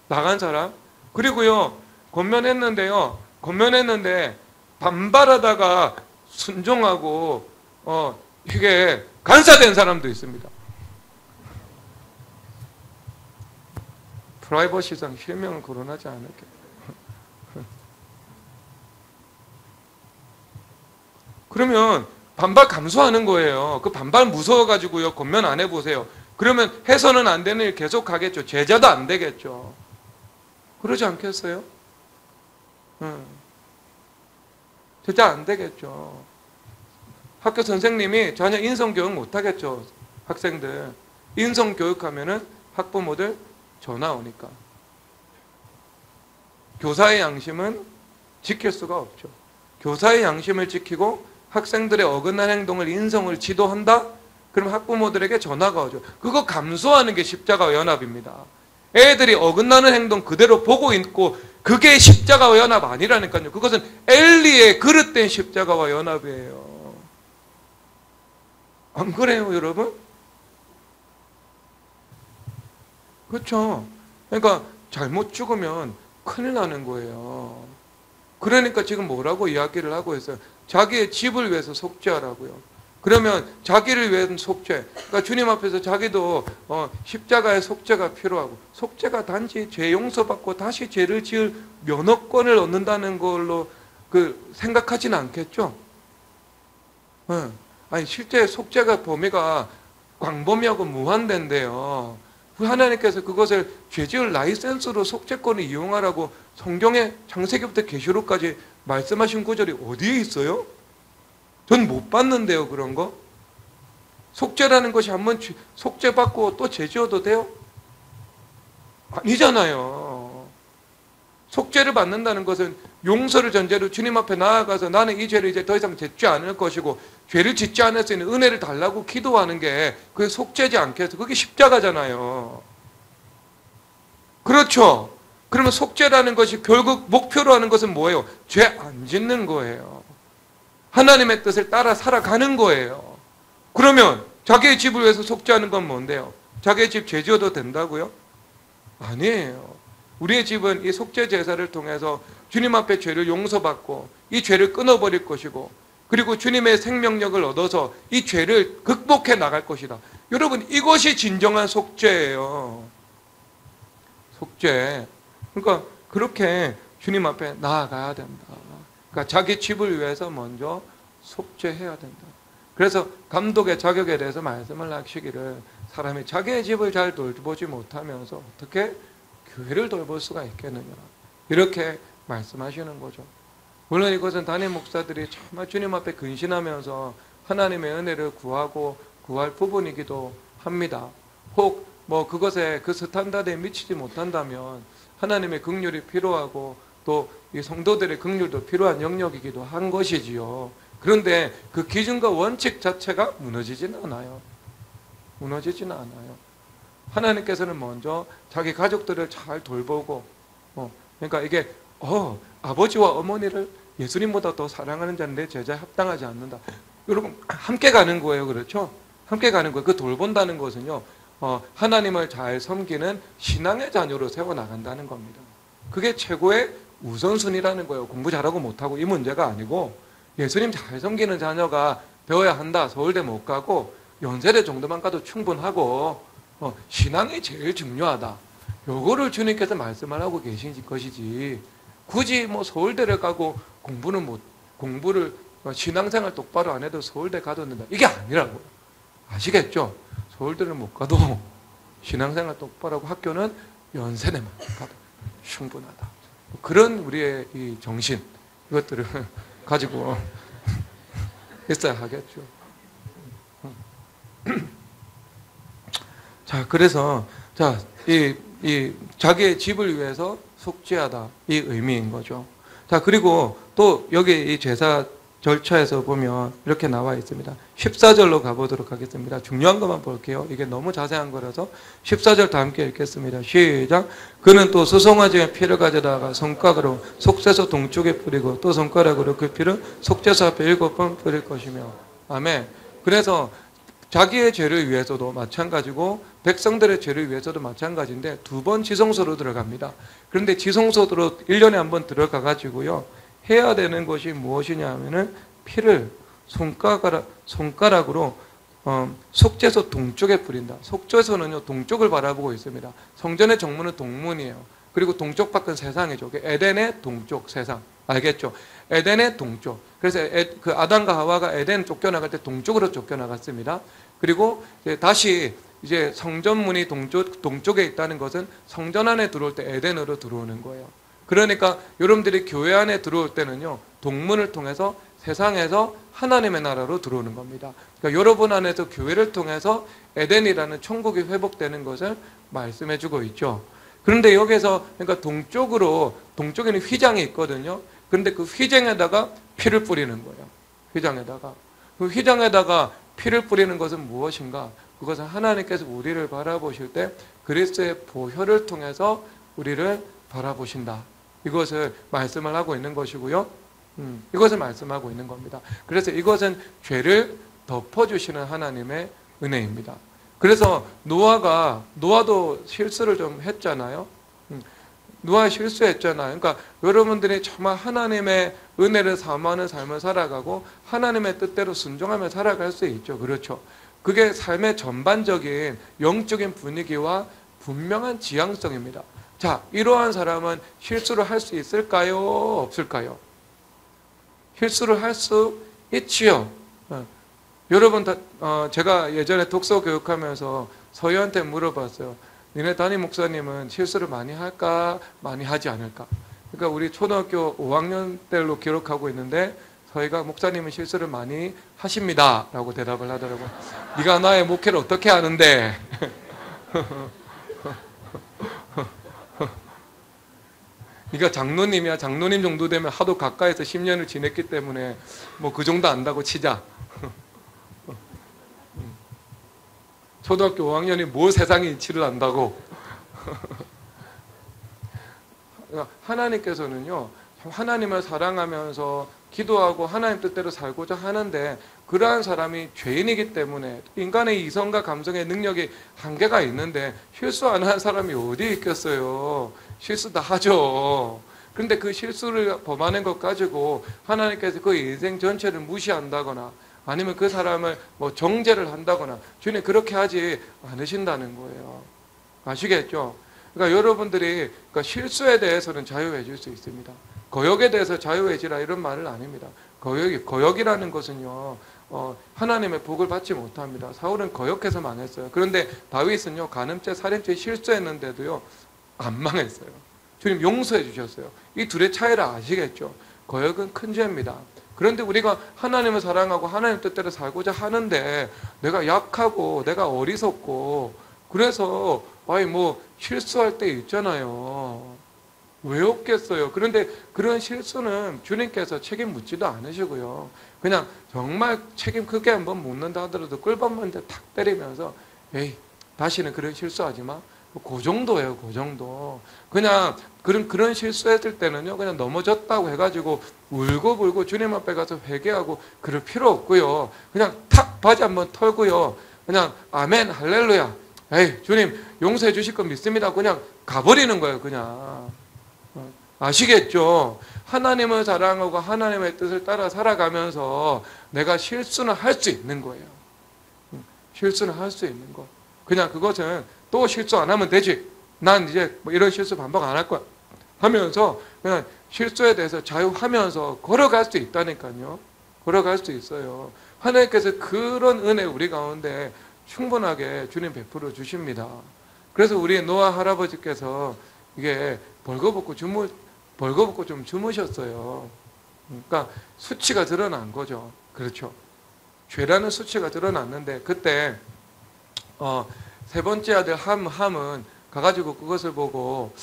S1: 나간 사람. 그리고요, 권면했는데 반발하다가 순종하고 이게 간사된 사람도 있습니다. 프라이버시상 실명을 거론하지 않을게. 그러면 반발 감수하는 거예요. 그 반발 무서워가지고요, 권면 안 해보세요. 그러면 해서는 안 되는 일 계속 하겠죠. 제자도 안 되겠죠. 그러지 않겠어요? 제자 안 되겠죠. 학교 선생님이 자녀 인성교육 못 하겠죠. 학생들 인성교육하면은 학부모들 전화 오니까. 교사의 양심은 지킬 수가 없죠. 교사의 양심을 지키고 학생들의 어긋난 행동을 인성을 지도한다? 그럼 학부모들에게 전화가 오죠. 그거 감수하는 게 십자가와 연합입니다. 애들이 어긋나는 행동 그대로 보고 있고 그게 십자가와 연합 아니라니까요. 그것은 엘리의 그릇된 십자가와 연합이에요. 안 그래요, 여러분? 그렇죠. 그러니까 잘못 죽으면 큰일 나는 거예요. 그러니까 지금 뭐라고 이야기를 하고 있어요? 자기의 집을 위해서 속죄하라고요. 그러면 자기를 위한 속죄. 그러니까 주님 앞에서 자기도 십자가의 속죄가 필요하고, 속죄가 단지 죄 용서받고 다시 죄를 지을 면허권을 얻는다는 걸로 생각하지는 않겠죠? 아니, 실제 속죄가 범위가 광범위하고 무한대인데요. 하나님께서 그것을 죄지을 라이센스로 속죄권을 이용하라고 성경에 창세기부터 계시록까지 말씀하신 구절이 어디에 있어요? 전 못 봤는데요, 그런 거. 속죄라는 것이 한번 속죄받고 또 죄지어도 돼요? 아니잖아요. 속죄를 받는다는 것은 용서를 전제로 주님 앞에 나아가서 나는 이 죄를 이제 더 이상 짓지 않을 것이고 죄를 짓지 않을 수 있는 은혜를 달라고 기도하는 게 그게 속죄지 않겠어? 그게 십자가잖아요. 그렇죠? 그러면 속죄라는 것이 결국 목표로 하는 것은 뭐예요? 죄 안 짓는 거예요. 하나님의 뜻을 따라 살아가는 거예요. 그러면 자기의 집을 위해서 속죄하는 건 뭔데요? 자기의 집 죄 지어도 된다고요? 아니에요. 우리의 집은 이 속죄 제사를 통해서 주님 앞에 죄를 용서받고 이 죄를 끊어버릴 것이고 그리고 주님의 생명력을 얻어서 이 죄를 극복해 나갈 것이다. 여러분, 이것이 진정한 속죄예요. 속죄. 그러니까 그렇게 주님 앞에 나아가야 된다. 그러니까 자기 집을 위해서 먼저 속죄해야 된다. 그래서 감독의 자격에 대해서 말씀을 하시기를 사람이 자기의 집을 잘 돌보지 못하면서 어떻게 교회를 돌볼 수가 있겠느냐. 이렇게 말씀하시는 거죠. 물론 이것은 담임 목사들이 정말 주님 앞에 근신하면서 하나님의 은혜를 구할 부분이기도 합니다. 혹 그것에 그 스탠다드에 미치지 못한다면 하나님의 긍휼이 필요하고 또 이 성도들의 긍휼도 필요한 영역이기도 한 것이지요. 그런데 그 기준과 원칙 자체가 무너지지는 않아요. 무너지지는 않아요. 하나님께서는 먼저 자기 가족들을 잘 돌보고 그러니까 이게 아버지와 어머니를 예수님보다 더 사랑하는 자는 내 제자에 합당하지 않는다. 여러분, 함께 가는 거예요. 그렇죠? 함께 가는 거예요. 그 돌본다는 것은요, 하나님을 잘 섬기는 신앙의 자녀로 세워나간다는 겁니다. 그게 최고의 우선순위라는 거예요. 공부 잘하고 못하고 이 문제가 아니고 예수님 잘 섬기는 자녀가 되어야 한다. 서울대 못 가고 연세대 정도만 가도 충분하고 신앙이 제일 중요하다. 요거를 주님께서 말씀을 하고 계신 것이지 굳이 서울대를 가고 공부를 신앙생활 똑바로 안 해도 서울대 가도 된다. 이게 아니라고요. 아시겠죠? 서울대를 못 가도 신앙생활 똑바로 하고 학교는 연세대만 가도 충분하다. 그런 우리의 이 정신, 이것들을 가지고 있어야 하겠죠. 자, 그래서 이 자기의 집을 위해서 속죄하다, 이 의미인 거죠. 자, 그리고 또 여기 이 제사 절차에서 보면 이렇게 나와 있습니다. 14절로 가보도록 하겠습니다. 중요한 것만 볼게요. 이게 너무 자세한 거라서 14절 다 함께 읽겠습니다. 시작. 그는 또 수송아지의 피를 가져다가 손가락으로 속죄소 동쪽에 뿌리고 또 손가락으로 그 피를 속죄소 앞에 7번 뿌릴 것이며. 아멘. 그래서 자기의 죄를 위해서도 마찬가지고 백성들의 죄를 위해서도 마찬가지인데 2번 지성소로 들어갑니다. 그런데 지성소로 1년에 한 번 들어가 가지고요, 해야 되는 것이 무엇이냐 하면은 피를 손가락으로 속죄소 동쪽에 뿌린다. 속죄소는요, 동쪽을 바라보고 있습니다. 성전의 정문은 동문이에요. 그리고 동쪽 밖은 세상이죠. 에덴의 동쪽 세상. 알겠죠? 에덴의 동쪽. 그래서 그 아담과 하와가 에덴 쫓겨나갈 때 동쪽으로 쫓겨나갔습니다. 그리고 다시 이제 성전문이 동쪽에 있다는 것은 성전 안에 들어올 때 에덴으로 들어오는 거예요. 그러니까 여러분들이 교회 안에 들어올 때는요, 동문을 통해서 세상에서 하나님의 나라로 들어오는 겁니다. 그러니까 여러분 안에서 교회를 통해서 에덴이라는 천국이 회복되는 것을 말씀해 주고 있죠. 그런데 여기서 그러니까 동쪽에는 휘장이 있거든요. 그런데 그 휘장에다가 피를 뿌리는 거예요. 휘장에다가. 그 휘장에다가 피를 뿌리는 것은 무엇인가? 그것은 하나님께서 우리를 바라보실 때 그리스도의 보혈을 통해서 우리를 바라보신다. 이것을 말씀을 하고 있는 것이고요. 이것을 말씀하고 있는 겁니다. 그래서 이것은 죄를 덮어주시는 하나님의 은혜입니다. 그래서 노아도 실수를 좀 했잖아요. 노아 실수했잖아요. 그러니까 여러분들이 정말 하나님의 은혜를 사모하는 삶을 살아가고 하나님의 뜻대로 순종하며 살아갈 수 있죠. 그렇죠. 그게 삶의 전반적인 영적인 분위기와 분명한 지향성입니다. 자, 이러한 사람은 실수를 할 수 있을까요? 없을까요? 실수를 할 수 있지요. 여러분 제가 예전에 독서 교육하면서 서희한테 물어봤어요. 니네 담임 목사님은 실수를 많이 할까? 많이 하지 않을까? 그러니까 우리 초등학교 5학년 때로 기록하고 있는데 서희가 목사님은 실수를 많이 하십니다 라고 대답을 하더라고요. 네가 나의 목회를 어떻게 하는데? 네가 장로님이야. 장로님 정도 되면 하도 가까이서 10년을 지냈기 때문에 뭐 그 정도 안다고 치자. 초등학교 5학년이 뭘 세상의 이치를 안다고. 하나님께서는요, 하나님을 사랑하면서 기도하고 하나님 뜻대로 살고자 하는데, 그러한 사람이 죄인이기 때문에 인간의 이성과 감성의 능력이 한계가 있는데 실수 안 한 사람이 어디 있겠어요. 실수 다 하죠. 그런데 그 실수를 범하는 것 가지고 하나님께서 그 인생 전체를 무시한다거나 아니면 그 사람을 뭐 정죄를 한다거나 주님 그렇게 하지 않으신다는 거예요. 아시겠죠? 그러니까 여러분들이 그러니까 실수에 대해서는 자유해질 수 있습니다. 거역에 대해서 자유해지라 이런 말은 아닙니다. 거역이라는 것은요, 하나님의 복을 받지 못합니다. 사울은 거역해서 망했어요. 그런데 다윗은요, 간음죄, 살인죄 실수했는데도요, 안 망했어요. 주님 용서해 주셨어요. 이 둘의 차이를 아시겠죠? 거역은 큰 죄입니다. 그런데 우리가 하나님을 사랑하고 하나님 뜻대로 살고자 하는데 내가 약하고 내가 어리석고 그래서 뭐 실수할 때 있잖아요. 왜 없겠어요? 그런데 그런 실수는 주님께서 책임 묻지도 않으시고요. 그냥 정말 책임 크게 한번 묻는다 하더라도 꿀밤만 탁 때리면서 에이 다시는 그런 실수하지 마. 그 정도예요, 그 정도. 그냥 그런 실수했을 때는요, 그냥 넘어졌다고 해가지고 울고불고 주님 앞에 가서 회개하고 그럴 필요 없고요. 그냥 탁 바지 한번 털고요. 그냥 아멘, 할렐루야. 에이, 주님 용서해 주실 건 믿습니다. 그냥 가버리는 거예요, 그냥. 아시겠죠? 하나님을 사랑하고 하나님의 뜻을 따라 살아가면서 내가 실수는 할 수 있는 거예요. 실수는 할 수 있는 거. 그냥 그것은 또 실수 안 하면 되지. 난 이제 뭐 이런 실수 반복 안 할 거야. 하면서 그냥 실수에 대해서 자유하면서 걸어갈 수 있다니까요. 걸어갈 수 있어요. 하나님께서 그런 은혜 우리 가운데 충분하게 주님 베풀어 주십니다. 그래서 우리 노아 할아버지께서 이게 벌거벗고 좀 주무셨어요. 그러니까 수치가 드러난 거죠. 그렇죠. 죄라는 수치가 드러났는데 그때 세 번째 아들 함은 가가지고 그것을 보고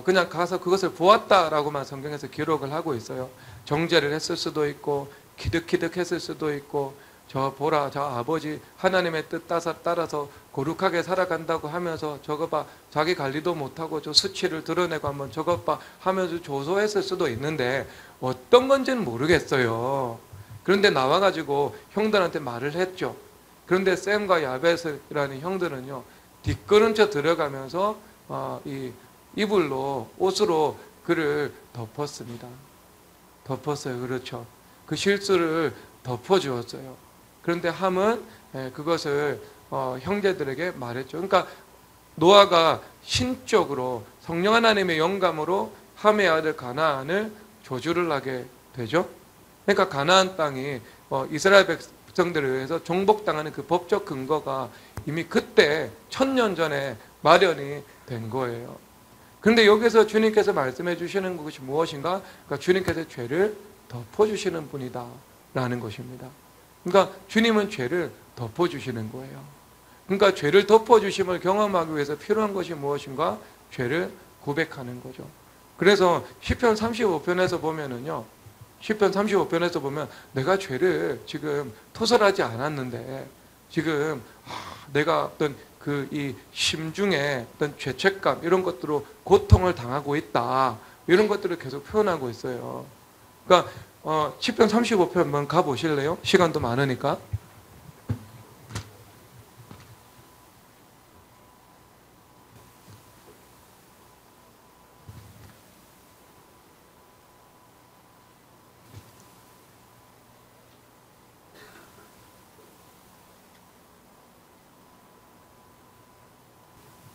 S1: 그냥 가서 그것을 보았다라고만 성경에서 기록을 하고 있어요. 정죄를 했을 수도 있고 기득기득했을 수도 있고 저 보라 저 아버지 하나님의 뜻 따라서 거룩하게 살아간다고 하면서 저것 봐 자기 관리도 못하고 저 수치를 드러내고 한번 저것 봐 하면서 조소했을 수도 있는데 어떤 건지는 모르겠어요. 그런데 나와가지고 형들한테 말을 했죠. 그런데 셈과 야벳이라는 형들은요 뒷걸음쳐 들어가면서 이 이불로 옷으로 그를 덮었습니다. 덮었어요. 그렇죠. 그 실수를 덮어주었어요. 그런데 함은 그것을 형제들에게 말했죠. 그러니까 노아가 신적으로 성령 하나님의 영감으로 함의 아들 가나안을 조주를 하게 되죠. 그러니까 가나안 땅이 이스라엘 백성들에 의해서 정복당하는 그 법적 근거가 이미 그때 1000년 전에 마련이 된 거예요. 그런데 여기서 주님께서 말씀해 주시는 것이 무엇인가? 그러니까 주님께서 죄를 덮어주시는 분이다 라는 것입니다. 그러니까 주님은 죄를 덮어주시는 거예요. 그러니까 죄를 덮어주심을 경험하기 위해서 필요한 것이 무엇인가? 죄를 고백하는 거죠. 그래서 시편 35편에서 보면은요, 시편 35편에서 보면 내가 죄를 지금 토설하지 않았는데 지금 내가 어떤 이 심중에 어떤 죄책감 이런 것들로 고통을 당하고 있다 이런 것들을 계속 표현하고 있어요. 그러니까 시편 35편 한번 가보실래요? 시간도 많으니까.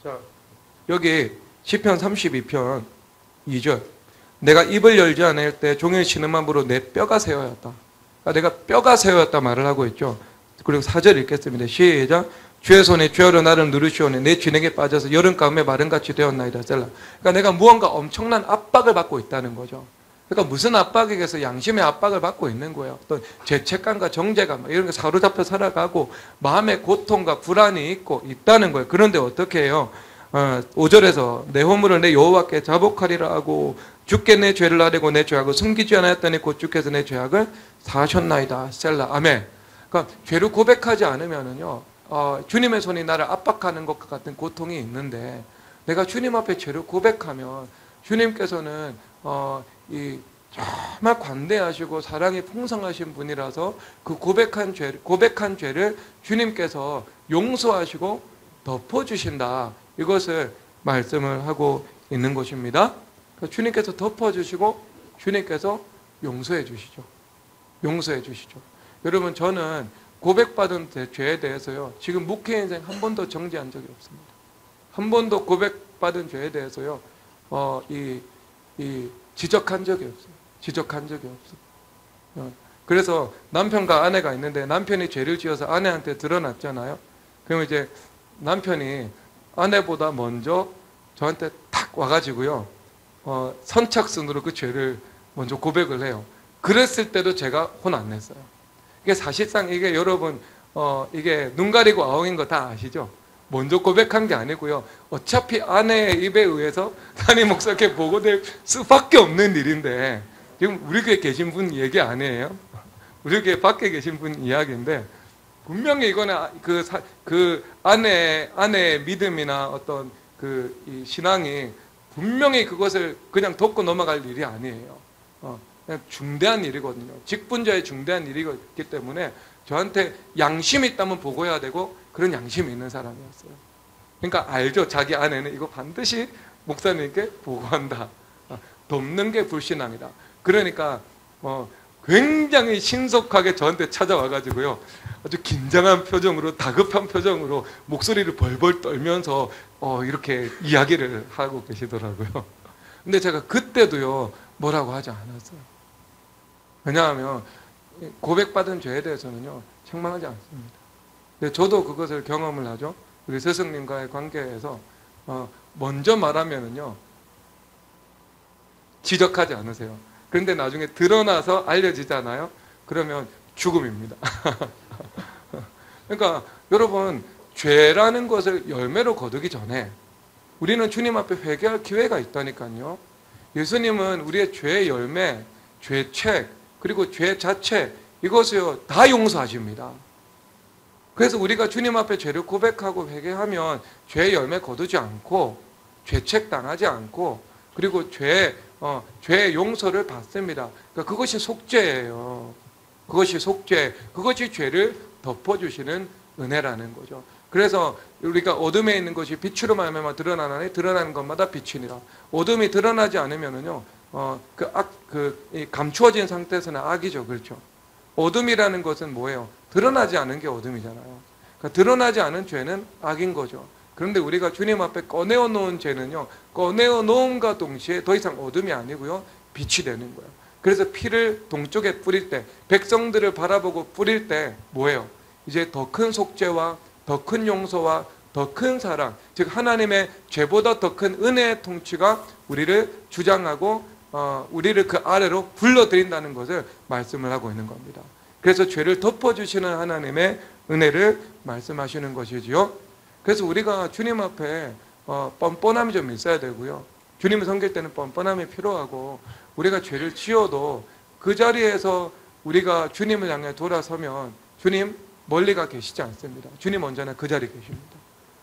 S1: 자, 여기 시편 32편 2절. 내가 입을 열지 않을 때 종일 신음함으로 내 뼈가 새어였다. 그러니까 내가 뼈가 새어였다 말을 하고 있죠. 그리고 4절 읽겠습니다. 시작. 주의 손에 죄어로 나를 누르시오니 내 진액에 빠져서 여름가음에 마른같이 되었나이다. 셀라. 그러니까 내가 무언가 엄청난 압박을 받고 있다는 거죠. 그러니까 무슨 압박에게서 양심의 압박을 받고 있는 거예요. 어떤 죄책감과 정죄감 이런 게 사로잡혀 살아가고 마음의 고통과 불안이 있다는 거예요. 그런데 어떻게 해요? 5절에서 내 허물을 내 여호와께 자복하리라 하고 주께 내 죄를 아뢰고 내 죄악을 숨기지 않았더니 곧 주께서 내 죄악을 사하셨나이다. 셀라. 아멘. 그러니까 죄를 고백하지 않으면은요, 주님의 손이 나를 압박하는 것 같은 고통이 있는데, 내가 주님 앞에 죄를 고백하면 주님께서는 정말 관대하시고 사랑이 풍성하신 분이라서 그 고백한 죄를 주님께서 용서하시고 덮어주신다. 이것을 말씀을 하고 있는 것입니다. 그러니까 주님께서 덮어주시고 주님께서 용서해 주시죠. 용서해 주시죠. 여러분, 저는 고백받은 죄에 대해서요, 지금 목회 인생 한 번도 정죄한 적이 없습니다. 한 번도 고백받은 죄에 대해서요, 지적한 적이 없어요. 지적한 적이 없어요. 그래서 남편과 아내가 있는데 남편이 죄를 지어서 아내한테 드러났잖아요. 그러면 이제 남편이 아내보다 먼저 저한테 탁 와가지고요, 선착순으로 그 죄를 먼저 고백을 해요. 그랬을 때도 제가 혼 안 냈어요. 이게 사실상 이게 여러분, 이게 눈 가리고 아웅인 거 다 아시죠? 먼저 고백한 게 아니고요. 어차피 아내의 입에 의해서 담임 목사께 보고될 수밖에 없는 일인데, 지금 우리 교회 계신 분 얘기 아니에요? 우리 교회 밖에 계신 분 이야기인데, 분명히 이거는 그 아내의 믿음이나 어떤 이 신앙이 분명히 그것을 그냥 덮고 넘어갈 일이 아니에요. 그냥 중대한 일이거든요. 직분자의 중대한 일이기 때문에 저한테 양심이 있다면 보고해야 되고 그런 양심이 있는 사람이었어요. 그러니까 알죠. 자기 아내는 이거 반드시 목사님께 보고한다. 돕는 게 불신앙이다. 그러니까 굉장히 신속하게 저한테 찾아와가지고요, 아주 긴장한 표정으로, 다급한 표정으로 목소리를 벌벌 떨면서 이렇게 이야기를 하고 계시더라고요. 근데 제가 그때도요, 뭐라고 하지 않았어요. 왜냐하면 고백받은 죄에 대해서는요, 책망하지 않습니다. 근데 저도 그것을 경험을 하죠. 우리 스승님과의 관계에서 먼저 말하면은요, 지적하지 않으세요. 그런데 나중에 드러나서 알려지잖아요. 그러면 죽음입니다. 그러니까 여러분, 죄라는 것을 열매로 거두기 전에 우리는 주님 앞에 회개할 기회가 있다니까요. 예수님은 우리의 죄의 열매, 죄책, 그리고 죄 자체, 이것을요 다 용서하십니다. 그래서 우리가 주님 앞에 죄를 고백하고 회개하면 죄의 열매 거두지 않고 죄책 당하지 않고, 그리고 죄의 용서를 받습니다. 그러니까 그것이 속죄예요. 그것이 속죄, 그것이 죄를 덮어주시는 은혜라는 거죠. 그래서 우리가 어둠에 있는 것이 빛으로 말미암아 드러나나니 드러나는 것마다 빛이니라. 어둠이 드러나지 않으면은요, 감추어진 상태에서는 악이죠, 그렇죠? 어둠이라는 것은 뭐예요? 드러나지 않은 게 어둠이잖아요. 그러니까 드러나지 않은 죄는 악인 거죠. 그런데 우리가 주님 앞에 꺼내어 놓은 죄는요, 꺼내어 놓음과 동시에 더 이상 어둠이 아니고요, 빛이 되는 거예요. 그래서 피를 동쪽에 뿌릴 때, 백성들을 바라보고 뿌릴 때 뭐예요? 이제 더 큰 속죄와 더 큰 용서와 더 큰 사랑, 즉 하나님의 죄보다 더 큰 은혜의 통치가 우리를 주장하고 우리를 그 아래로 불러들인다는 것을 말씀을 하고 있는 겁니다. 그래서 죄를 덮어주시는 하나님의 은혜를 말씀하시는 것이지요. 그래서 우리가 주님 앞에 뻔뻔함이 좀 있어야 되고요. 주님을 섬길 때는 뻔뻔함이 필요하고, 우리가 죄를 지어도 그 자리에서 우리가 주님을 향해 돌아서면 주님 멀리가 계시지 않습니다. 주님 언제나 그 자리에 계십니다.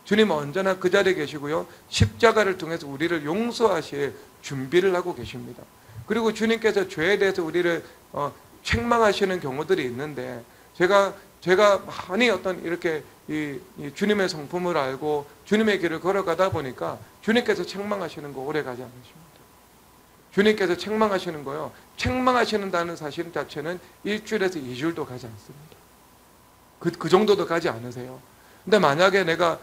S1: 주님 언제나 그 자리에 계시고요, 십자가를 통해서 우리를 용서하실 준비를 하고 계십니다. 그리고 주님께서 죄에 대해서 우리를 책망하시는 경우들이 있는데, 제가 많이 어떤 이렇게 이 주님의 성품을 알고 주님의 길을 걸어가다 보니까 주님께서 책망하시는 거 오래 가지 않으십니다. 주님께서 책망하시는 거요, 책망하시는다는 사실 자체는 일주일에서 2주일도 가지 않습니다. 그 정도도 가지 않으세요. 근데 만약에 내가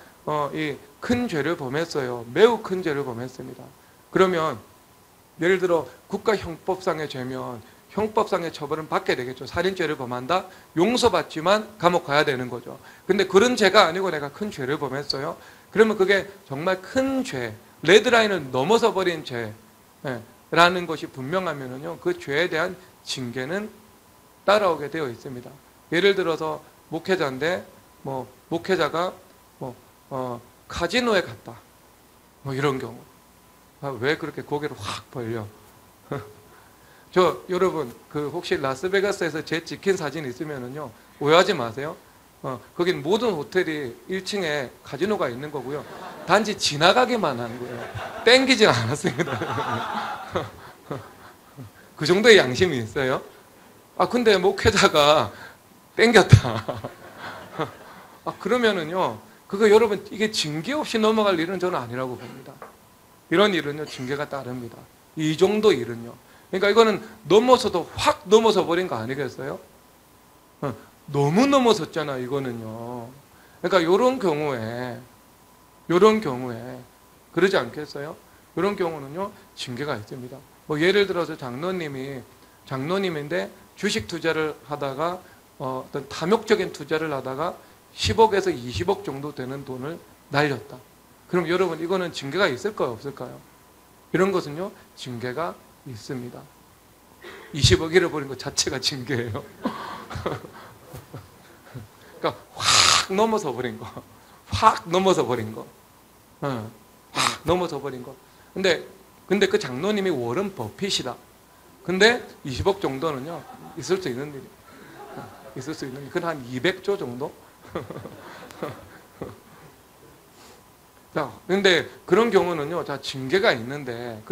S1: 이 큰 죄를 범했어요. 매우 큰 죄를 범했습니다. 그러면 예를 들어 국가형법상의 죄면 형법상의 처벌은 받게 되겠죠. 살인죄를 범한다? 용서받지만 감옥 가야 되는 거죠. 근데 그런 죄가 아니고 내가 큰 죄를 범했어요. 그러면 그게 정말 큰 죄, 레드라인을 넘어서 버린 죄라는 것이 분명하면은요, 그 죄에 대한 징계는 따라오게 되어 있습니다. 예를 들어서 목회자인데, 목회자가 카지노에 갔다. 이런 경우. 왜 그렇게 고개를 확 벌려? 여러분, 혹시 라스베가스에서 제 찍힌 사진 있으면은요, 오해하지 마세요. 거긴 모든 호텔이 1층에 카지노가 있는 거고요. 단지 지나가기만 한 거예요. 땡기진 않았습니다. 그 정도의 양심이 있어요. 근데 목회자가 땡겼다. 그러면은요, 여러분, 이게 징계 없이 넘어갈 일은 저는 아니라고 봅니다. 이런 일은요, 징계가 따릅니다. 이 정도 일은요. 그러니까 이거는 넘어서도 확 넘어서 버린 거 아니겠어요? 너무 넘어섰잖아, 이거는요. 그러니까 이런 경우에 그러지 않겠어요? 이런 경우는요, 징계가 있습니다. 예를 들어서 장로님인데 주식 투자를 하다가 어떤 탐욕적인 투자를 하다가 10억에서 20억 정도 되는 돈을 날렸다. 그럼 여러분, 이거는 징계가 있을까요, 없을까요? 이런 것은요, 징계가 있습니다. 20억 잃어버린 것 자체가 징계예요. 그러니까 확 넘어서 버린 거. 확 넘어서 버린 거. 확 넘어서 버린 거. 근데 그 장로님이 워런 버핏이다. 근데 20억 정도는요, 있을 수 있는 일이. 있을 수 있는 일. 그건 한 200조 정도? 자, 근데 그런 경우는요, 징계가 있는데,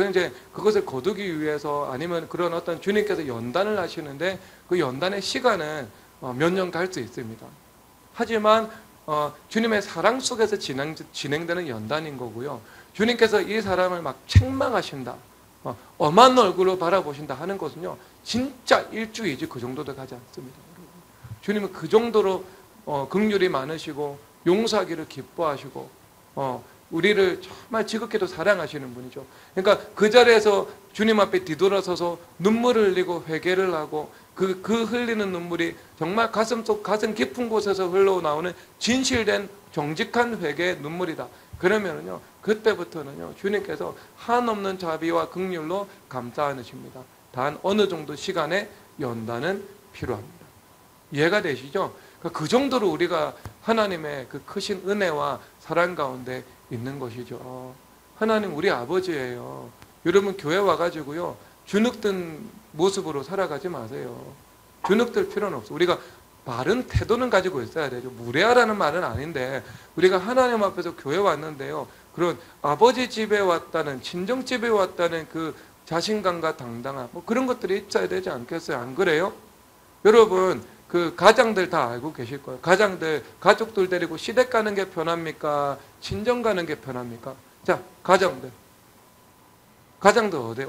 S1: 그것을 거두기 위해서 아니면 그런 어떤 주님께서 연단을 하시는데, 그 연단의 시간은 몇 년 갈 수 있습니다. 하지만, 주님의 사랑 속에서 진행되는 연단인 거고요. 주님께서 이 사람을 막 책망하신다. 엄한 얼굴로 바라보신다 하는 것은요, 진짜 일주이지 그 정도도 가지 않습니다. 주님은 그 정도로 긍휼이 많으시고 용서하기를 기뻐하시고 우리를 정말 지극히도 사랑하시는 분이죠. 그러니까 그 자리에서 주님 앞에 뒤돌아서서 눈물을 흘리고 회개를 하고 그 흘리는 눈물이 정말 가슴 깊은 곳에서 흘러나오는 진실된 정직한 회개의 눈물이다. 그러면은요, 그때부터는요, 주님께서 한없는 자비와 긍휼로 감싸 안으십니다. 단 어느 정도 시간의 연단은 필요합니다. 이해가 되시죠? 그 정도로 우리가 하나님의 그 크신 은혜와 사랑 가운데 있는 것이죠. 하나님 우리 아버지예요. 여러분, 교회 와가지고요, 주눅든 모습으로 살아가지 마세요. 주눅들 필요는 없어. 우리가 바른 태도는 가지고 있어야 되죠. 무례하라는 말은 아닌데, 우리가 하나님 앞에서 교회 왔는데요, 그런 아버지 집에 왔다는, 친정집에 왔다는 그 자신감과 당당함, 그런 것들이 있어야 되지 않겠어요? 안 그래요? 여러분, 그 가장들 다 알고 계실 거예요. 가족들 데리고 시댁 가는 게 편합니까? 친정 가는 게 편합니까? 자, 가장들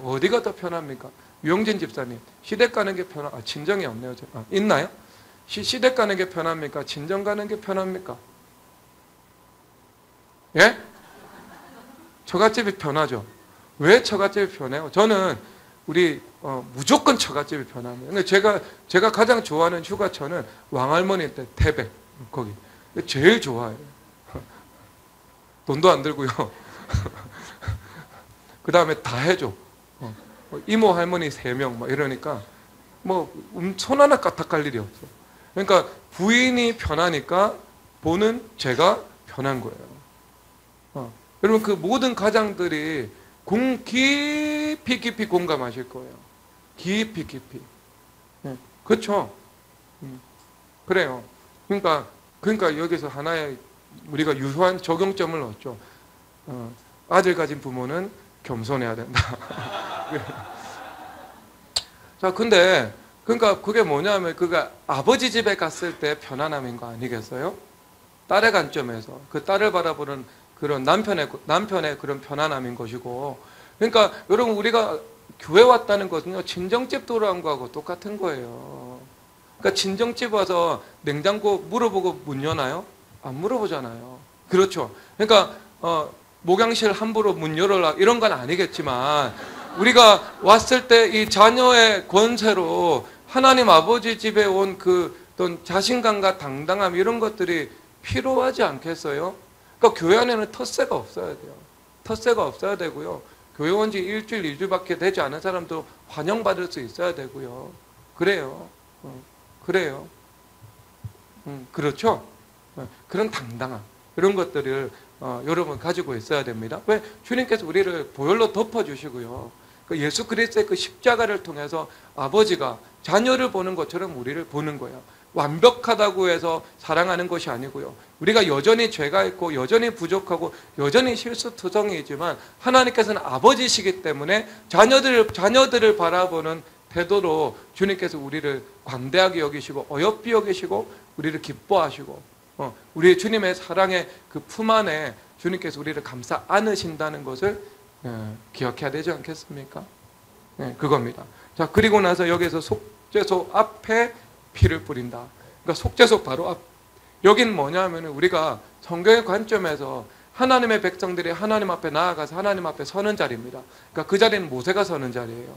S1: 어디가 더 편합니까? 유영진 집사님, 시댁 가는 게 친정이 없네요. 있나요? 시댁 가는 게 편합니까? 친정 가는 게 편합니까? 예? 처갓집이 편하죠. 왜 처갓집이 편해요? 저는 무조건 처갓집이 편합니다. 근데 제가 가장 좋아하는 휴가처는 왕할머니 때 태백, 거기. 제일 좋아해요. 돈도 안 들고요. 그 다음에 다 해줘. 이모, 할머니 3명, 막 이러니까, 손 하나 까딱할 일이 없어. 그러니까 부인이 편하니까 보는 제가 편한 거예요. 여러분, 그 모든 가장들이 깊이 공감하실 거예요. 깊이. 그렇죠? 그래요. 그러니까 여기서 하나의 우리가 유효한 적용점을 얻죠. 아들 가진 부모는 겸손해야 된다. 자, 근데 그러니까 그게 뭐냐면 아버지 집에 갔을 때 편안함인 거 아니겠어요? 딸의 관점에서 그 딸을 바라보는 그런 남편의 그런 편안함인 것이고, 그러니까 여러분, 우리가 교회 왔다는 것은요, 친정집 돌아온 거하고 똑같은 거예요. 그러니까 친정집 와서 냉장고 물어보고 문 여나요? 안 물어보잖아요. 그렇죠. 그러니까 목양실 함부로 문 열어라 이런 건 아니겠지만, 우리가 왔을 때 이 자녀의 권세로 하나님 아버지 집에 온 그 어떤 자신감과 당당함 이런 것들이 필요하지 않겠어요? 그러니까 교회 안에는 텃세가 없어야 돼요. 텃세가 없어야 되고요. 교회 온 지 일주일, 2주밖에 되지 않은 사람도 환영받을 수 있어야 되고요. 그래요. 그래요. 그렇죠? 그런 당당함 이런 것들을 여러분 가지고 있어야 됩니다. 왜? 주님께서 우리를 보혈로 덮어주시고요. 그 예수 그리스도의 그 십자가를 통해서 아버지가 자녀를 보는 것처럼 우리를 보는 거예요. 완벽하다고 해서 사랑하는 것이 아니고요. 우리가 여전히 죄가 있고 여전히 부족하고 여전히 실수투성이지만 하나님께서는 아버지시기 때문에 자녀들을 바라보는 태도로 주님께서 우리를 관대하게 여기시고 어여삐 여기시고 우리를 기뻐하시고 우리 주님의 사랑의 그 품 안에 주님께서 우리를 감싸 안으신다는 것을 기억해야 되지 않겠습니까? 그겁니다. 자, 그리고 나서 여기서 속죄소 앞에 피를 뿌린다. 그러니까 속죄소 바로 앞. 여긴 뭐냐면 우리가 성경의 관점에서 하나님의 백성들이 하나님 앞에 나아가서 하나님 앞에 서는 자리입니다. 그러니까 그 자리는 모세가 서는 자리예요.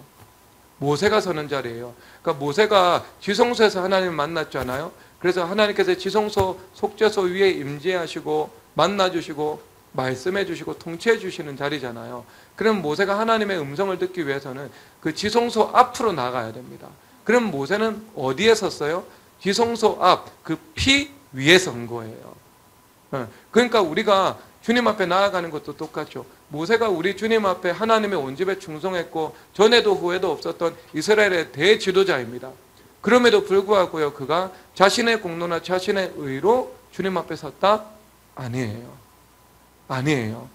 S1: 모세가 서는 자리예요. 그러니까 모세가 지성소에서 하나님을 만났잖아요. 그래서 하나님께서 지성소 속죄소 위에 임재하시고 만나주시고 말씀해주시고 통치해주시는 자리잖아요. 그럼 모세가 하나님의 음성을 듣기 위해서는 그 지성소 앞으로 나가야 됩니다. 그럼 모세는 어디에 섰어요? 지성소 앞 그 피 위에 선 거예요. 그러니까 우리가 주님 앞에 나아가는 것도 똑같죠. 모세가 우리 주님 앞에 하나님의 온 집에 충성했고 전에도 후에도 없었던 이스라엘의 대지도자입니다. 그럼에도 불구하고요, 그가 자신의 공로나 자신의 의로 주님 앞에 섰다? 아니에요. 아니에요.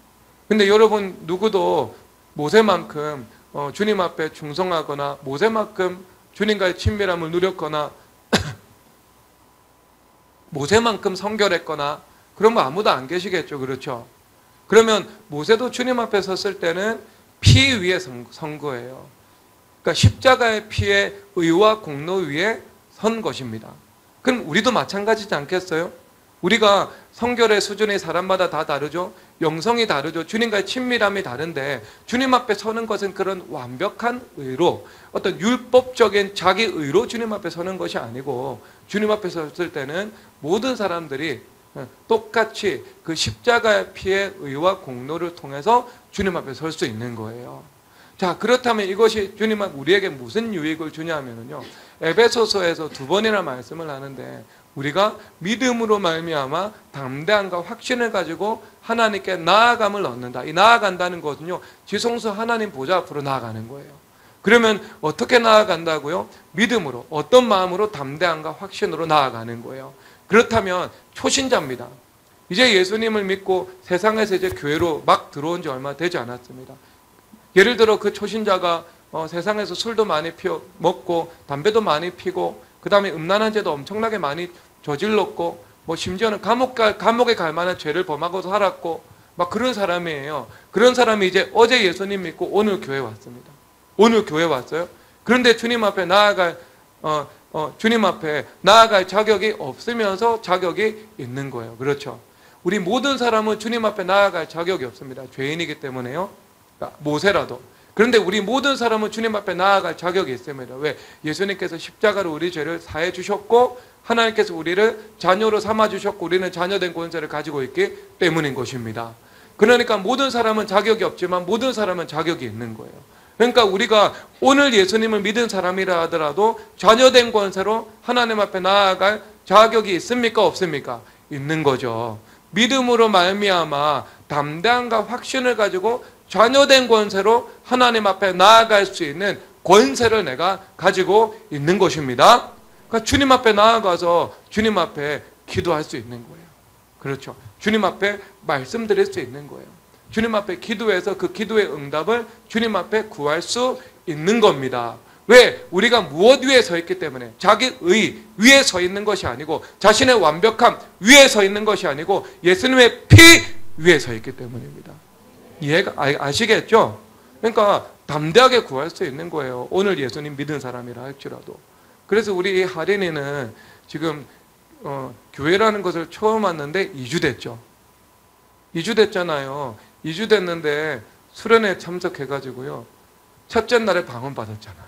S1: 근데 여러분 누구도 모세만큼 주님 앞에 충성하거나 모세만큼 주님과의 친밀함을 누렸거나 모세만큼 성결했거나 그런 거 아무도 안 계시겠죠. 그렇죠? 그러면 모세도 주님 앞에 섰을 때는 피 위에 선 거예요. 그러니까 십자가의 피의 의와 공로 위에 선 것입니다. 그럼 우리도 마찬가지지 않겠어요? 우리가 성결의 수준이 사람마다 다 다르죠. 영성이 다르죠. 주님과의 친밀함이 다른데 주님 앞에 서는 것은 그런 완벽한 의로 어떤 율법적인 자기 의로 주님 앞에 서는 것이 아니고 주님 앞에 섰을 때는 모든 사람들이 똑같이 그 십자가의 피의 의와 공로를 통해서 주님 앞에 설 수 있는 거예요. 자, 그렇다면 이것이 주님 앞 우리에게 무슨 유익을 주냐면요. 에베소서에서 2번이나 말씀을 하는데 우리가 믿음으로 말미암아 담대함과 확신을 가지고 하나님께 나아감을 얻는다. 이 나아간다는 것은요. 지성소 하나님 보좌 앞으로 나아가는 거예요. 그러면 어떻게 나아간다고요? 믿음으로, 어떤 마음으로 담대함과 확신으로 나아가는 거예요. 그렇다면 초신자입니다. 이제 예수님을 믿고 세상에서 이제 교회로 막 들어온 지 얼마 되지 않았습니다. 예를 들어 그 초신자가 세상에서 술도 많이 먹고 담배도 많이 피고 그 다음에 음란한 죄도 엄청나게 많이 저질렀고 뭐 심지어는 감옥에 갈 만한 죄를 범하고 살았고 막 그런 사람이에요. 그런 사람이 이제 어제 예수님 믿고 오늘 교회 왔습니다. 오늘 교회 왔어요. 그런데 주님 앞에 나아갈 자격이 없으면서 자격이 있는 거예요. 그렇죠? 우리 모든 사람은 주님 앞에 나아갈 자격이 없습니다. 죄인이기 때문에요. 모세라도. 그런데 우리 모든 사람은 주님 앞에 나아갈 자격이 있습니다. 왜? 예수님께서 십자가로 우리 죄를 사해 주셨고 하나님께서 우리를 자녀로 삼아 주셨고 우리는 자녀된 권세를 가지고 있기 때문인 것입니다. 그러니까 모든 사람은 자격이 없지만 모든 사람은 자격이 있는 거예요. 그러니까 우리가 오늘 예수님을 믿은 사람이라 하더라도 자녀된 권세로 하나님 앞에 나아갈 자격이 있습니까? 없습니까? 있는 거죠. 믿음으로 말미암아 담대함과 확신을 가지고 자녀된 권세로 하나님 앞에 나아갈 수 있는 권세를 내가 가지고 있는 것입니다. 그러니까 주님 앞에 나아가서 주님 앞에 기도할 수 있는 거예요. 그렇죠. 주님 앞에 말씀드릴 수 있는 거예요. 주님 앞에 기도해서 그 기도의 응답을 주님 앞에 구할 수 있는 겁니다. 왜? 우리가 무엇 위에 서 있기 때문에 자기 의 위에 서 있는 것이 아니고 자신의 완벽함 위에 서 있는 것이 아니고 예수님의 피 위에 서 있기 때문입니다. 이해가 아시겠죠? 그러니까 담대하게 구할 수 있는 거예요. 오늘 예수님 믿은 사람이라 할지라도. 그래서 우리 하린이는 지금 교회라는 것을 처음 왔는데 2주 됐죠. 2주 됐잖아요. 2주 됐는데 수련회 참석해가지고요. 첫째 날에 방언 받았잖아요.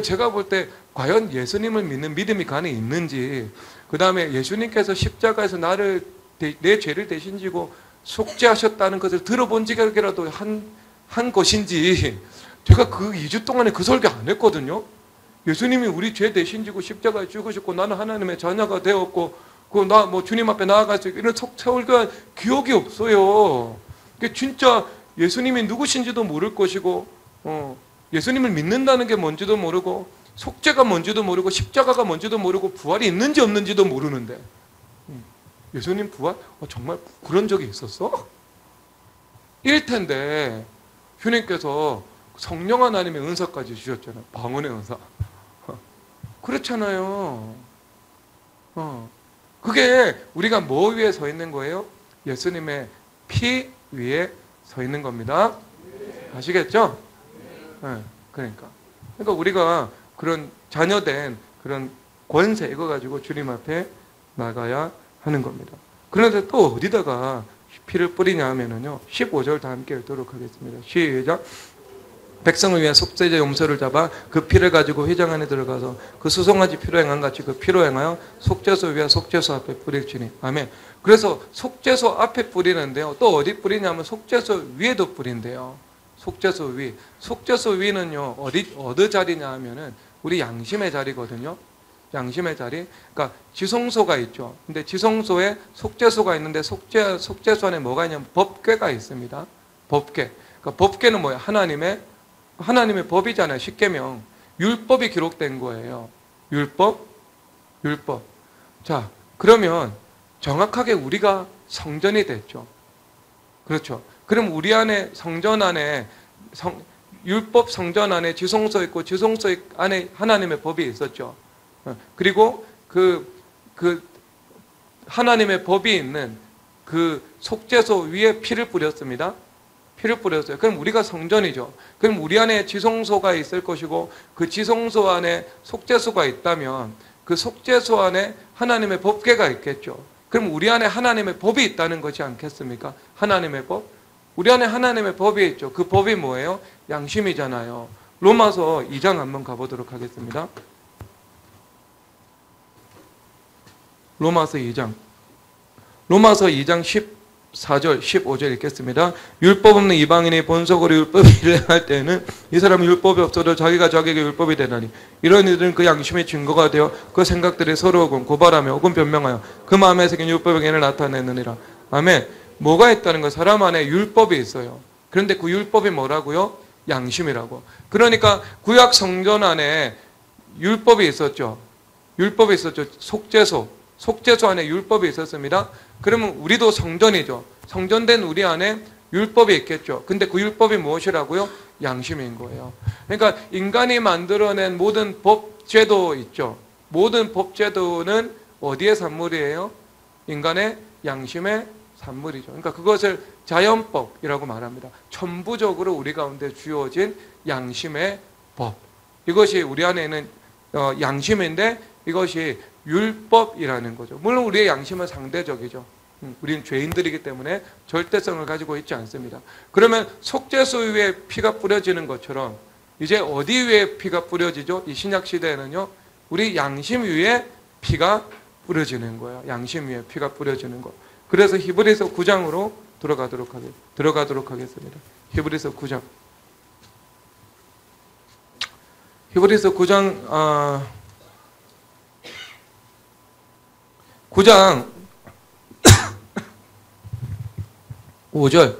S1: 제가 볼 때 과연 예수님을 믿는 믿음이 그 안에 있는지, 그 다음에 예수님께서 십자가에서 내 죄를 대신 지고 속죄하셨다는 것을 들어본 지라도 한 것인지, 제가 그 2주 동안에 그 설교 안 했거든요. 예수님이 우리 죄 대신 지고 십자가에 죽으셨고 나는 하나님의 자녀가 되었고 주님 앞에 나아가서 이런 설교한 기억이 없어요. 진짜 예수님이 누구신지도 모를 것이고, 예수님을 믿는다는 게 뭔지도 모르고, 속죄가 뭔지도 모르고, 십자가가 뭔지도 모르고, 부활이 있는지 없는지도 모르는데, 예수님 부활? 정말 그런 적이 있었어? 일 텐데, 주님께서 성령 하나님의 은사까지 주셨잖아요. 방언의 은사. 그렇잖아요. 그게 우리가 뭐 위에 서 있는 거예요? 예수님의 피 위에 서 있는 겁니다. 아시겠죠? 네, 그러니까 우리가 그런 자녀된 그런 권세, 이거 가지고 주님 앞에 나가야 하는 겁니다. 그런데 또 어디다가 피를 뿌리냐 하면은요, 15절 다 함께 읽도록 하겠습니다. 시작. 백성을 위한 속죄제 용서를 잡아 그 피를 가지고 회장 안에 들어가서 그 수송아지 피로 행한 같이 그 피로 행하여 속죄소 위와 속죄소 앞에 뿌릴지니. 아멘. 그래서 속죄소 앞에 뿌리는데요, 또 어디 뿌리냐면 속죄소 위에도 뿌린대요. 속죄소 위. 속죄소 위는요, 어디 자리냐 하면은 우리 양심의 자리거든요. 양심의 자리. 그러니까 지성소가 있죠. 근데 지성소에 속죄소가 있는데 속죄소 안에 뭐가 있냐면 법궤가 있습니다. 법궤. 그러니까 법궤는 뭐예요? 하나님의 법이잖아요. 십계명. 율법이 기록된 거예요. 율법. 자, 그러면 정확하게 우리가 성전이 됐죠. 그렇죠. 그럼 우리 안에 성전 안에 율법 성전 안에 지성소 있고 지성소 안에 하나님의 법이 있었죠. 그리고 그 하나님의 법이 있는 그 속죄소 위에 피를 뿌렸습니다. 피를 뿌렸어요. 그럼 우리가 성전이죠. 그럼 우리 안에 지성소가 있을 것이고 그 지성소 안에 속죄소가 있다면 그 속죄소 안에 하나님의 법궤가 있겠죠. 그럼 우리 안에 하나님의 법이 있다는 것이 않겠습니까? 하나님의 법. 우리 안에 하나님의 법이 있죠. 그 법이 뭐예요? 양심이잖아요. 로마서 2장 한번 가보도록 하겠습니다. 로마서 2장 14절 15절 읽겠습니다. 율법 없는 이방인이 본속으로 율법을 일행할 때에는 이 사람은 율법이 없어도 자기가 자기에게 율법이 되나니 이런 이들은 그 양심의 증거가 되어 그 생각들이 서로 고발하며 혹은 변명하여 그 마음에 새긴 율법의 개를 나타내느니라. 아멘. 뭐가 있다는 거? 사람 안에 율법이 있어요. 그런데 그 율법이 뭐라고요? 양심이라고. 그러니까 구약 성전 안에 율법이 있었죠. 속죄소 안에 율법이 있었습니다. 그러면 우리도 성전이죠. 성전된 우리 안에 율법이 있겠죠. 근데 그 율법이 무엇이라고요? 양심인 거예요. 그러니까 인간이 만들어낸 모든 법제도 있죠. 모든 법제도는 어디의 산물이에요? 인간의 양심의 산물이죠. 그러니까 그것을 자연법이라고 말합니다. 전부적으로 우리 가운데 주어진 양심의 법. 이것이 우리 안에 있는 양심인데 이것이 율법이라는 거죠. 물론 우리의 양심은 상대적이죠. 우리는 죄인들이기 때문에 절대성을 가지고 있지 않습니다. 그러면 속죄소 위에 피가 뿌려지는 것처럼 이제 어디 위에 피가 뿌려지죠? 이 신약 시대에는요, 우리 양심 위에 피가 뿌려지는 거예요. 양심 위에 피가 뿌려지는 거. 그래서 히브리서 9장으로 들어가도록 하겠습니다. 히브리서 9장. 히브리서 9장 9장 5절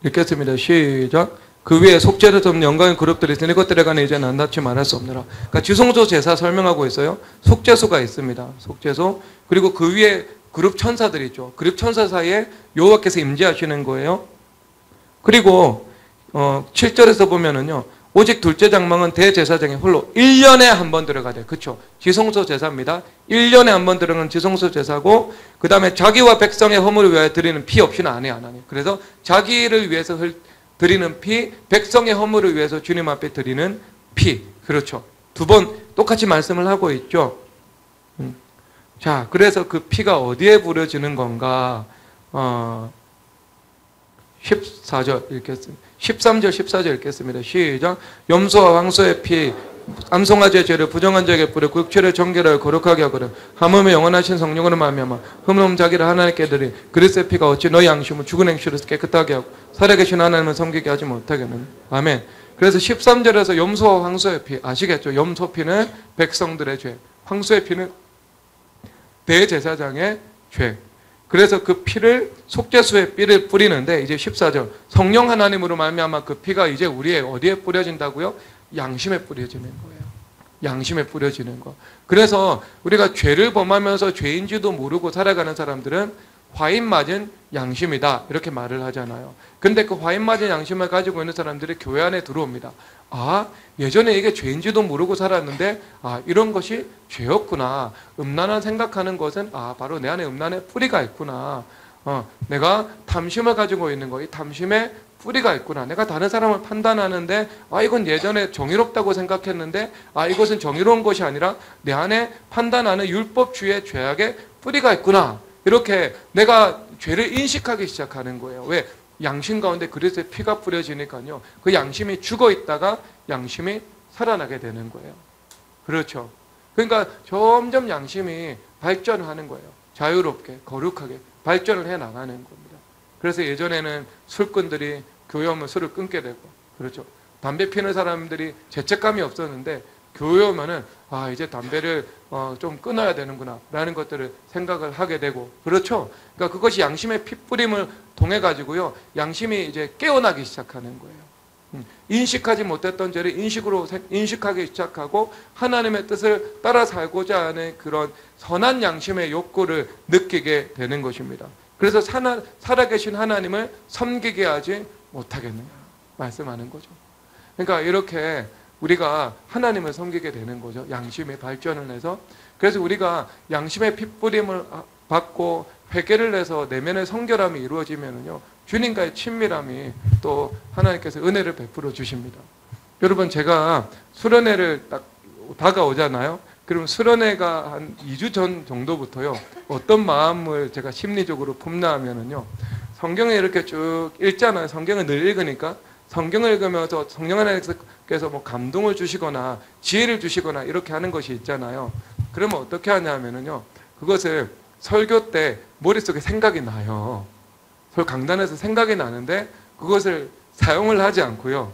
S1: 읽겠습니다. 시작. 그 위에 속죄를 돕는 영광의 그룹들이 있으니 그것들에 관해 이제는 낱낱이 말할 수 없느라. 그러니까 지성소 제사 설명하고 있어요. 속죄소가 있습니다. 속죄소. 그리고 그 위에 그룹 천사들이 있죠. 그룹 천사 사이에 여호와께서 임재하시는 거예요. 그리고 7절에서 보면은요, 오직 둘째 장막은 대제사장이 홀로 1년에 한 번 들어가야 돼요. 그렇죠? 지성소 제사입니다. 1년에 한 번 들어가는 지성소 제사고, 그 다음에 자기와 백성의 허물을 위하여 드리는 피 없이는 안 해요. 그래서 자기를 위해서 드리는 피, 백성의 허물을 위해서 주님 앞에 드리는 피. 그렇죠? 두 번 똑같이 말씀을 하고 있죠. 자, 그래서 그 피가 어디에 부려지는 건가? 14절 읽겠습니다. 13절 14절 읽겠습니다. 시작. 염소와 황소의 피 암송아지의 죄를 부정한 자에게 뿌려 그 육체를 정결하여 거룩하게 하거든 하물며 영원하신 성령으로 말미암아 흠없는 자기를 하나님께 드리 그리스도의 피가 어찌 너희 양심을 죽은 행실을 깨끗하게 하고 살아계신 하나님을 섬기게 하지 못하겠느냐. 아멘. 그래서 13절에서 염소와 황소의 피 아시겠죠? 염소 피는 백성들의 죄, 황소의 피는 대제사장의 죄. 그래서 그 피를 속죄수의 피를 뿌리는데 이제 14절 성령 하나님으로 말미암아 그 피가 이제 우리의 어디에 뿌려진다고요? 양심에 뿌려지는 거예요. 양심에 뿌려지는 거. 그래서 우리가 죄를 범하면서 죄인지도 모르고 살아가는 사람들은 화인 맞은 양심이다 이렇게 말을 하잖아요. 근데 그 화인 맞은 양심을 가지고 있는 사람들이 교회 안에 들어옵니다. 아, 예전에 이게 죄인지도 모르고 살았는데 아, 이런 것이 죄였구나. 음란한 생각하는 것은 아, 바로 내 안에 음란의 뿌리가 있구나. 내가 탐심을 가지고 있는 거, 이 탐심의 뿌리가 있구나. 내가 다른 사람을 판단하는데 아, 이건 예전에 정의롭다고 생각했는데 아, 이것은 정의로운 것이 아니라 내 안에 판단하는 율법주의의 죄악의 뿌리가 있구나. 이렇게 내가 죄를 인식하기 시작하는 거예요. 왜? 양심 가운데 그리스도의 피가 뿌려지니까요. 그 양심이 죽어 있다가 양심이 살아나게 되는 거예요. 그렇죠. 그러니까 점점 양심이 발전하는 거예요. 자유롭게, 거룩하게 발전을 해 나가는 겁니다. 그래서 예전에는 술꾼들이 교회 오면 술을 끊게 되고, 그렇죠. 담배 피는 사람들이 죄책감이 없었는데 교회 오면은 아, 이제 담배를 좀 끊어야 되는구나 라는 것들을 생각을 하게 되고, 그렇죠. 그러니까 그것이 양심의 핏뿌림을 통해 가지고요, 양심이 이제 깨어나기 시작하는 거예요. 인식하지 못했던 죄를 인식하기 시작하고 하나님의 뜻을 따라 살고자 하는 그런 선한 양심의 욕구를 느끼게 되는 것입니다. 그래서 살아계신 하나님을 섬기게 하지 못하겠느냐 말씀하는 거죠. 그러니까 이렇게 우리가 하나님을 섬기게 되는 거죠. 양심의 발전을 해서. 그래서 우리가 양심의 핏부림을 받고 회개를 해서 내면의 성결함이 이루어지면요, 주님과의 친밀함이 또 하나님께서 은혜를 베풀어 주십니다. 여러분, 제가 수련회를 딱 다가오잖아요. 그럼 수련회가 한 2주 전 정도부터요, 어떤 마음을 제가 심리적으로 품나 하면은요, 성경에 이렇게 쭉 읽잖아요. 성경을 늘 읽으니까 성경을 읽으면서 성령 하나님께서 뭐 감동을 주시거나 지혜를 주시거나 이렇게 하는 것이 있잖아요. 그러면 어떻게 하냐면은요, 그것을 설교 때 머릿속에 생각이 나요. 강단에서 생각이 나는데 그것을 사용을 하지 않고요,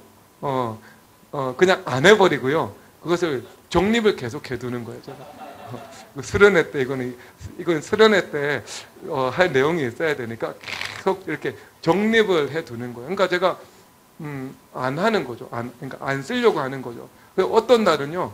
S1: 그냥 안 해버리고요, 그것을 정립을 계속 해두는 거예요. 제가 수련회 때 이건 수련회 때 할 내용이 있어야 되니까 계속 이렇게 정립을 해두는 거예요. 그러니까 제가 안 하는 거죠. 그러니까 안 쓰려고 하는 거죠. 어떤 날은요,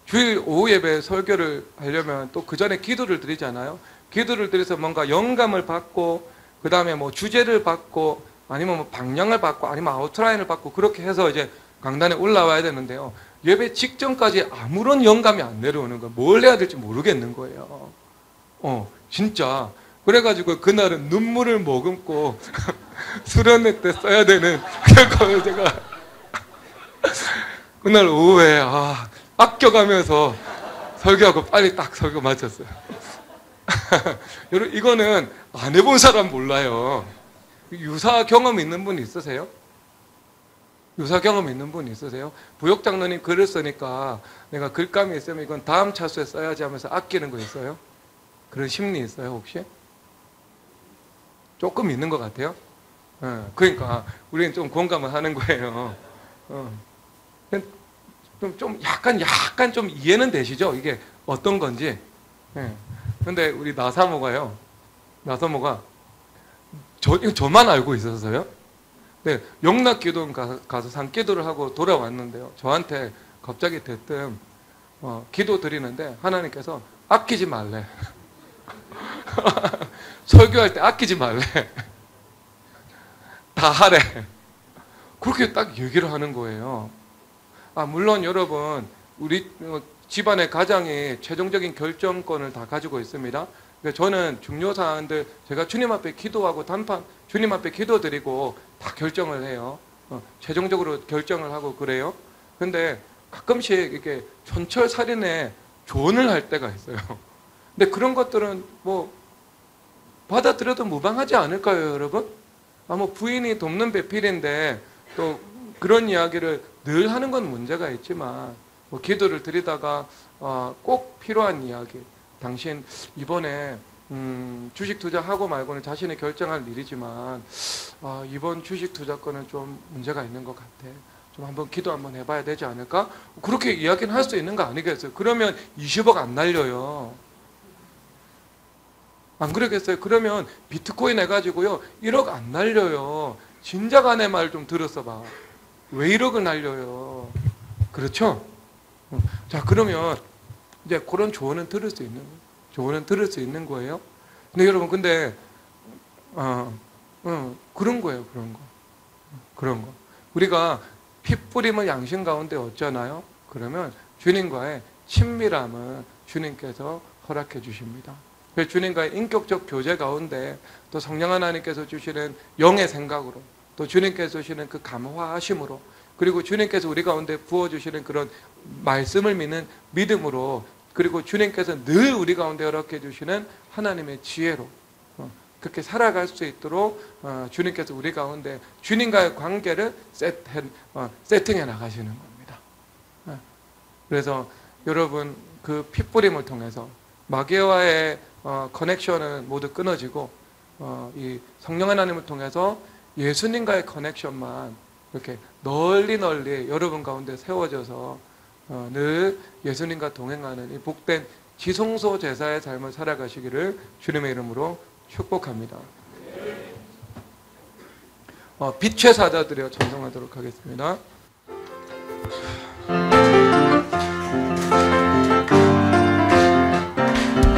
S1: 주일 오후 예배 설교를 하려면 또 그 전에 기도를 드리잖아요. 기도를 드려서 뭔가 영감을 받고, 그 다음에 뭐 주제를 받고, 아니면 뭐 방향을 받고, 아니면 아웃라인을 받고, 그렇게 해서 이제 강단에 올라와야 되는데요, 예배 직전까지 아무런 영감이 안 내려오는 거예요. 뭘 해야 될지 모르겠는 거예요. 진짜. 그래가지고 그날은 눈물을 머금고 수련회 때 써야 되는 그걸 제가 그날 오후에 아껴가면서 설교하고 빨리 딱 설교 마쳤어요. 여러분, 이거는 안 해본 사람 몰라요. 유사 경험 있는 분 있으세요? 유사 경험 있는 분 있으세요? 부욕장로님 글을 쓰니까 내가 글감이 있으면 이건 다음 차수에 써야지 하면서 아끼는 거 있어요? 그런 심리 있어요 혹시? 조금 있는 것 같아요. 그러니까 우리는 좀 공감을 하는 거예요. 좀 약간 좀 이해는 되시죠? 이게 어떤 건지. 근데 우리 나사모가 저만 알고 있었어요. 네, 영락기도 가서 산기도를 하고 돌아왔는데요, 저한테 갑자기 대뜸 기도 드리는데 하나님께서 아끼지 말래. 설교할 때 아끼지 말래. 다 하래. 그렇게 딱 얘기를 하는 거예요. 물론 여러분, 우리 집안의 가장이 최종적인 결정권을 다 가지고 있습니다. 저는 중요 사안들 제가 주님 앞에 기도하고 주님 앞에 기도드리고 다 결정을 해요. 최종적으로 결정을 하고 그래요. 근데 가끔씩 이렇게 촌철살인에 조언을 할 때가 있어요. 근데 그런 것들은 뭐 받아들여도 무방하지 않을까요, 여러분? 뭐 부인이 돕는 배필인데 또 그런 이야기를 늘 하는 건 문제가 있지만 뭐 기도를 드리다가 꼭 필요한 이야기, 당신 이번에 주식 투자하고 말고는 자신이 결정할 일이지만 이번 주식 투자권은 좀 문제가 있는 것 같아. 좀 한번 기도 한번 해봐야 되지 않을까? 그렇게 이야기는 할 수 있는 거 아니겠어요? 그러면 20억 안 날려요. 안 그러겠어요? 그러면 비트코인 해가지고요 1억 안 날려요. 진작 아내 말 좀 들었어 봐. 왜 1억을 날려요? 그렇죠? 자, 그러면 이제 그런 조언은 들을 수 있는 거예요. 조언은 들을 수 있는 거예요. 근데 여러분, 근데 그런 거예요. 그런 거. 우리가 피 뿌림을 양심 가운데 얻잖아요. 그러면 주님과의 친밀함을 주님께서 허락해 주십니다. 그래서 주님과의 인격적 교제 가운데 또 성령 하나님께서 주시는 영의 생각으로, 또 주님께서 주시는 그 감화하심으로, 그리고 주님께서 우리 가운데 부어주시는 그런 말씀을 믿는 믿음으로, 그리고 주님께서 늘 우리 가운데 허락해 주시는 하나님의 지혜로 그렇게 살아갈 수 있도록 주님께서 우리 가운데 주님과의 관계를 세팅해 나가시는 겁니다. 그래서 여러분, 그 핏부림을 통해서 마귀와의 커넥션은 모두 끊어지고 이 성령 하나님을 통해서 예수님과의 커넥션만 이렇게 널리 여러분 가운데 세워져서 늘 예수님과 동행하는 이 복된 지성소 제사의 삶을 살아가시기를 주님의 이름으로 축복합니다. 빛의 사자들이여 찬송하도록 하겠습니다.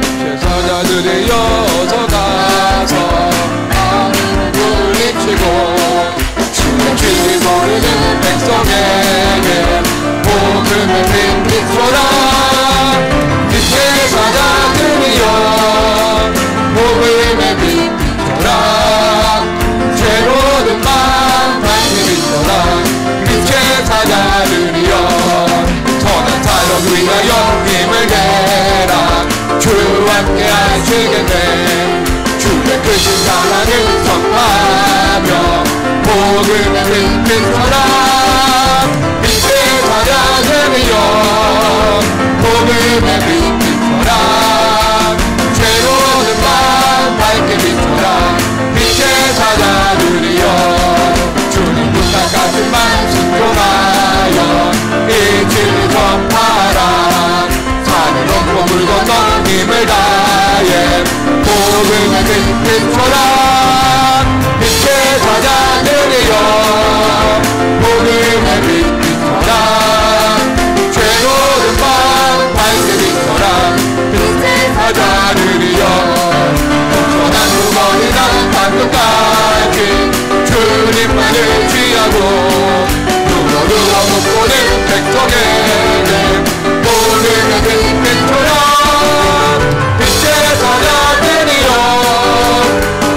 S1: 빛의 사자들이여 어서 가서 하늘을 물리치고 진리 모르는 백성에게 복음을 빛비춰라. 빛의 사자들이여 복음을 빛비춰라. 죄로는 맘 밝게 비춰라. 빛의 사자들이여 선한 사역을 위하여 힘을 내라. 주와 함께 하시겠네. 주의 크신 사랑을 선포하며 복음을 빛비춰라. 빛의 사자들이여 복음을 빛비춰라. 죄로는 맘 밝게 비춰라. 빛의 사자들이여 주님 부탁하신 말 순종하여 이 진리 전파라. 산을 넘고 물 건너 힘을 다해 복음을 빛비춰라. 빛의 사자들이여 복음을 빛비춰라. 죄로는 맘 밝게 비춰라. 빛의 사자들이여 선한 두머리나 땅끝까지 주님만을 취하고 누구도 못 보는 백성에게 복음을 빛비춰라. 빛의 사자들이여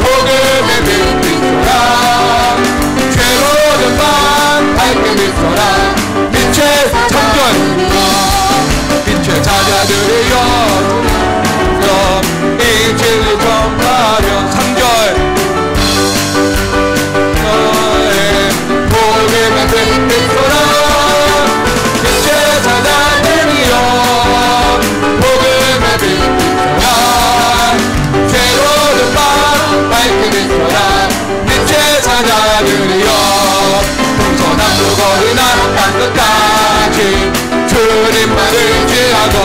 S1: 복음을 빛비춰라. 죄로는 맘 밝게 비춰라. 빛의 사자들이여 빛의 사자들이여 이 진리 전파하며 3절 복음을 빛비춰라. 빛의 사자들이여 복음을 빛비춰라. 죄로는 맘 밝게 비춰라. 빛의 사자들이여 동서남북 어디나 땅끝까지 주님만을 의지하고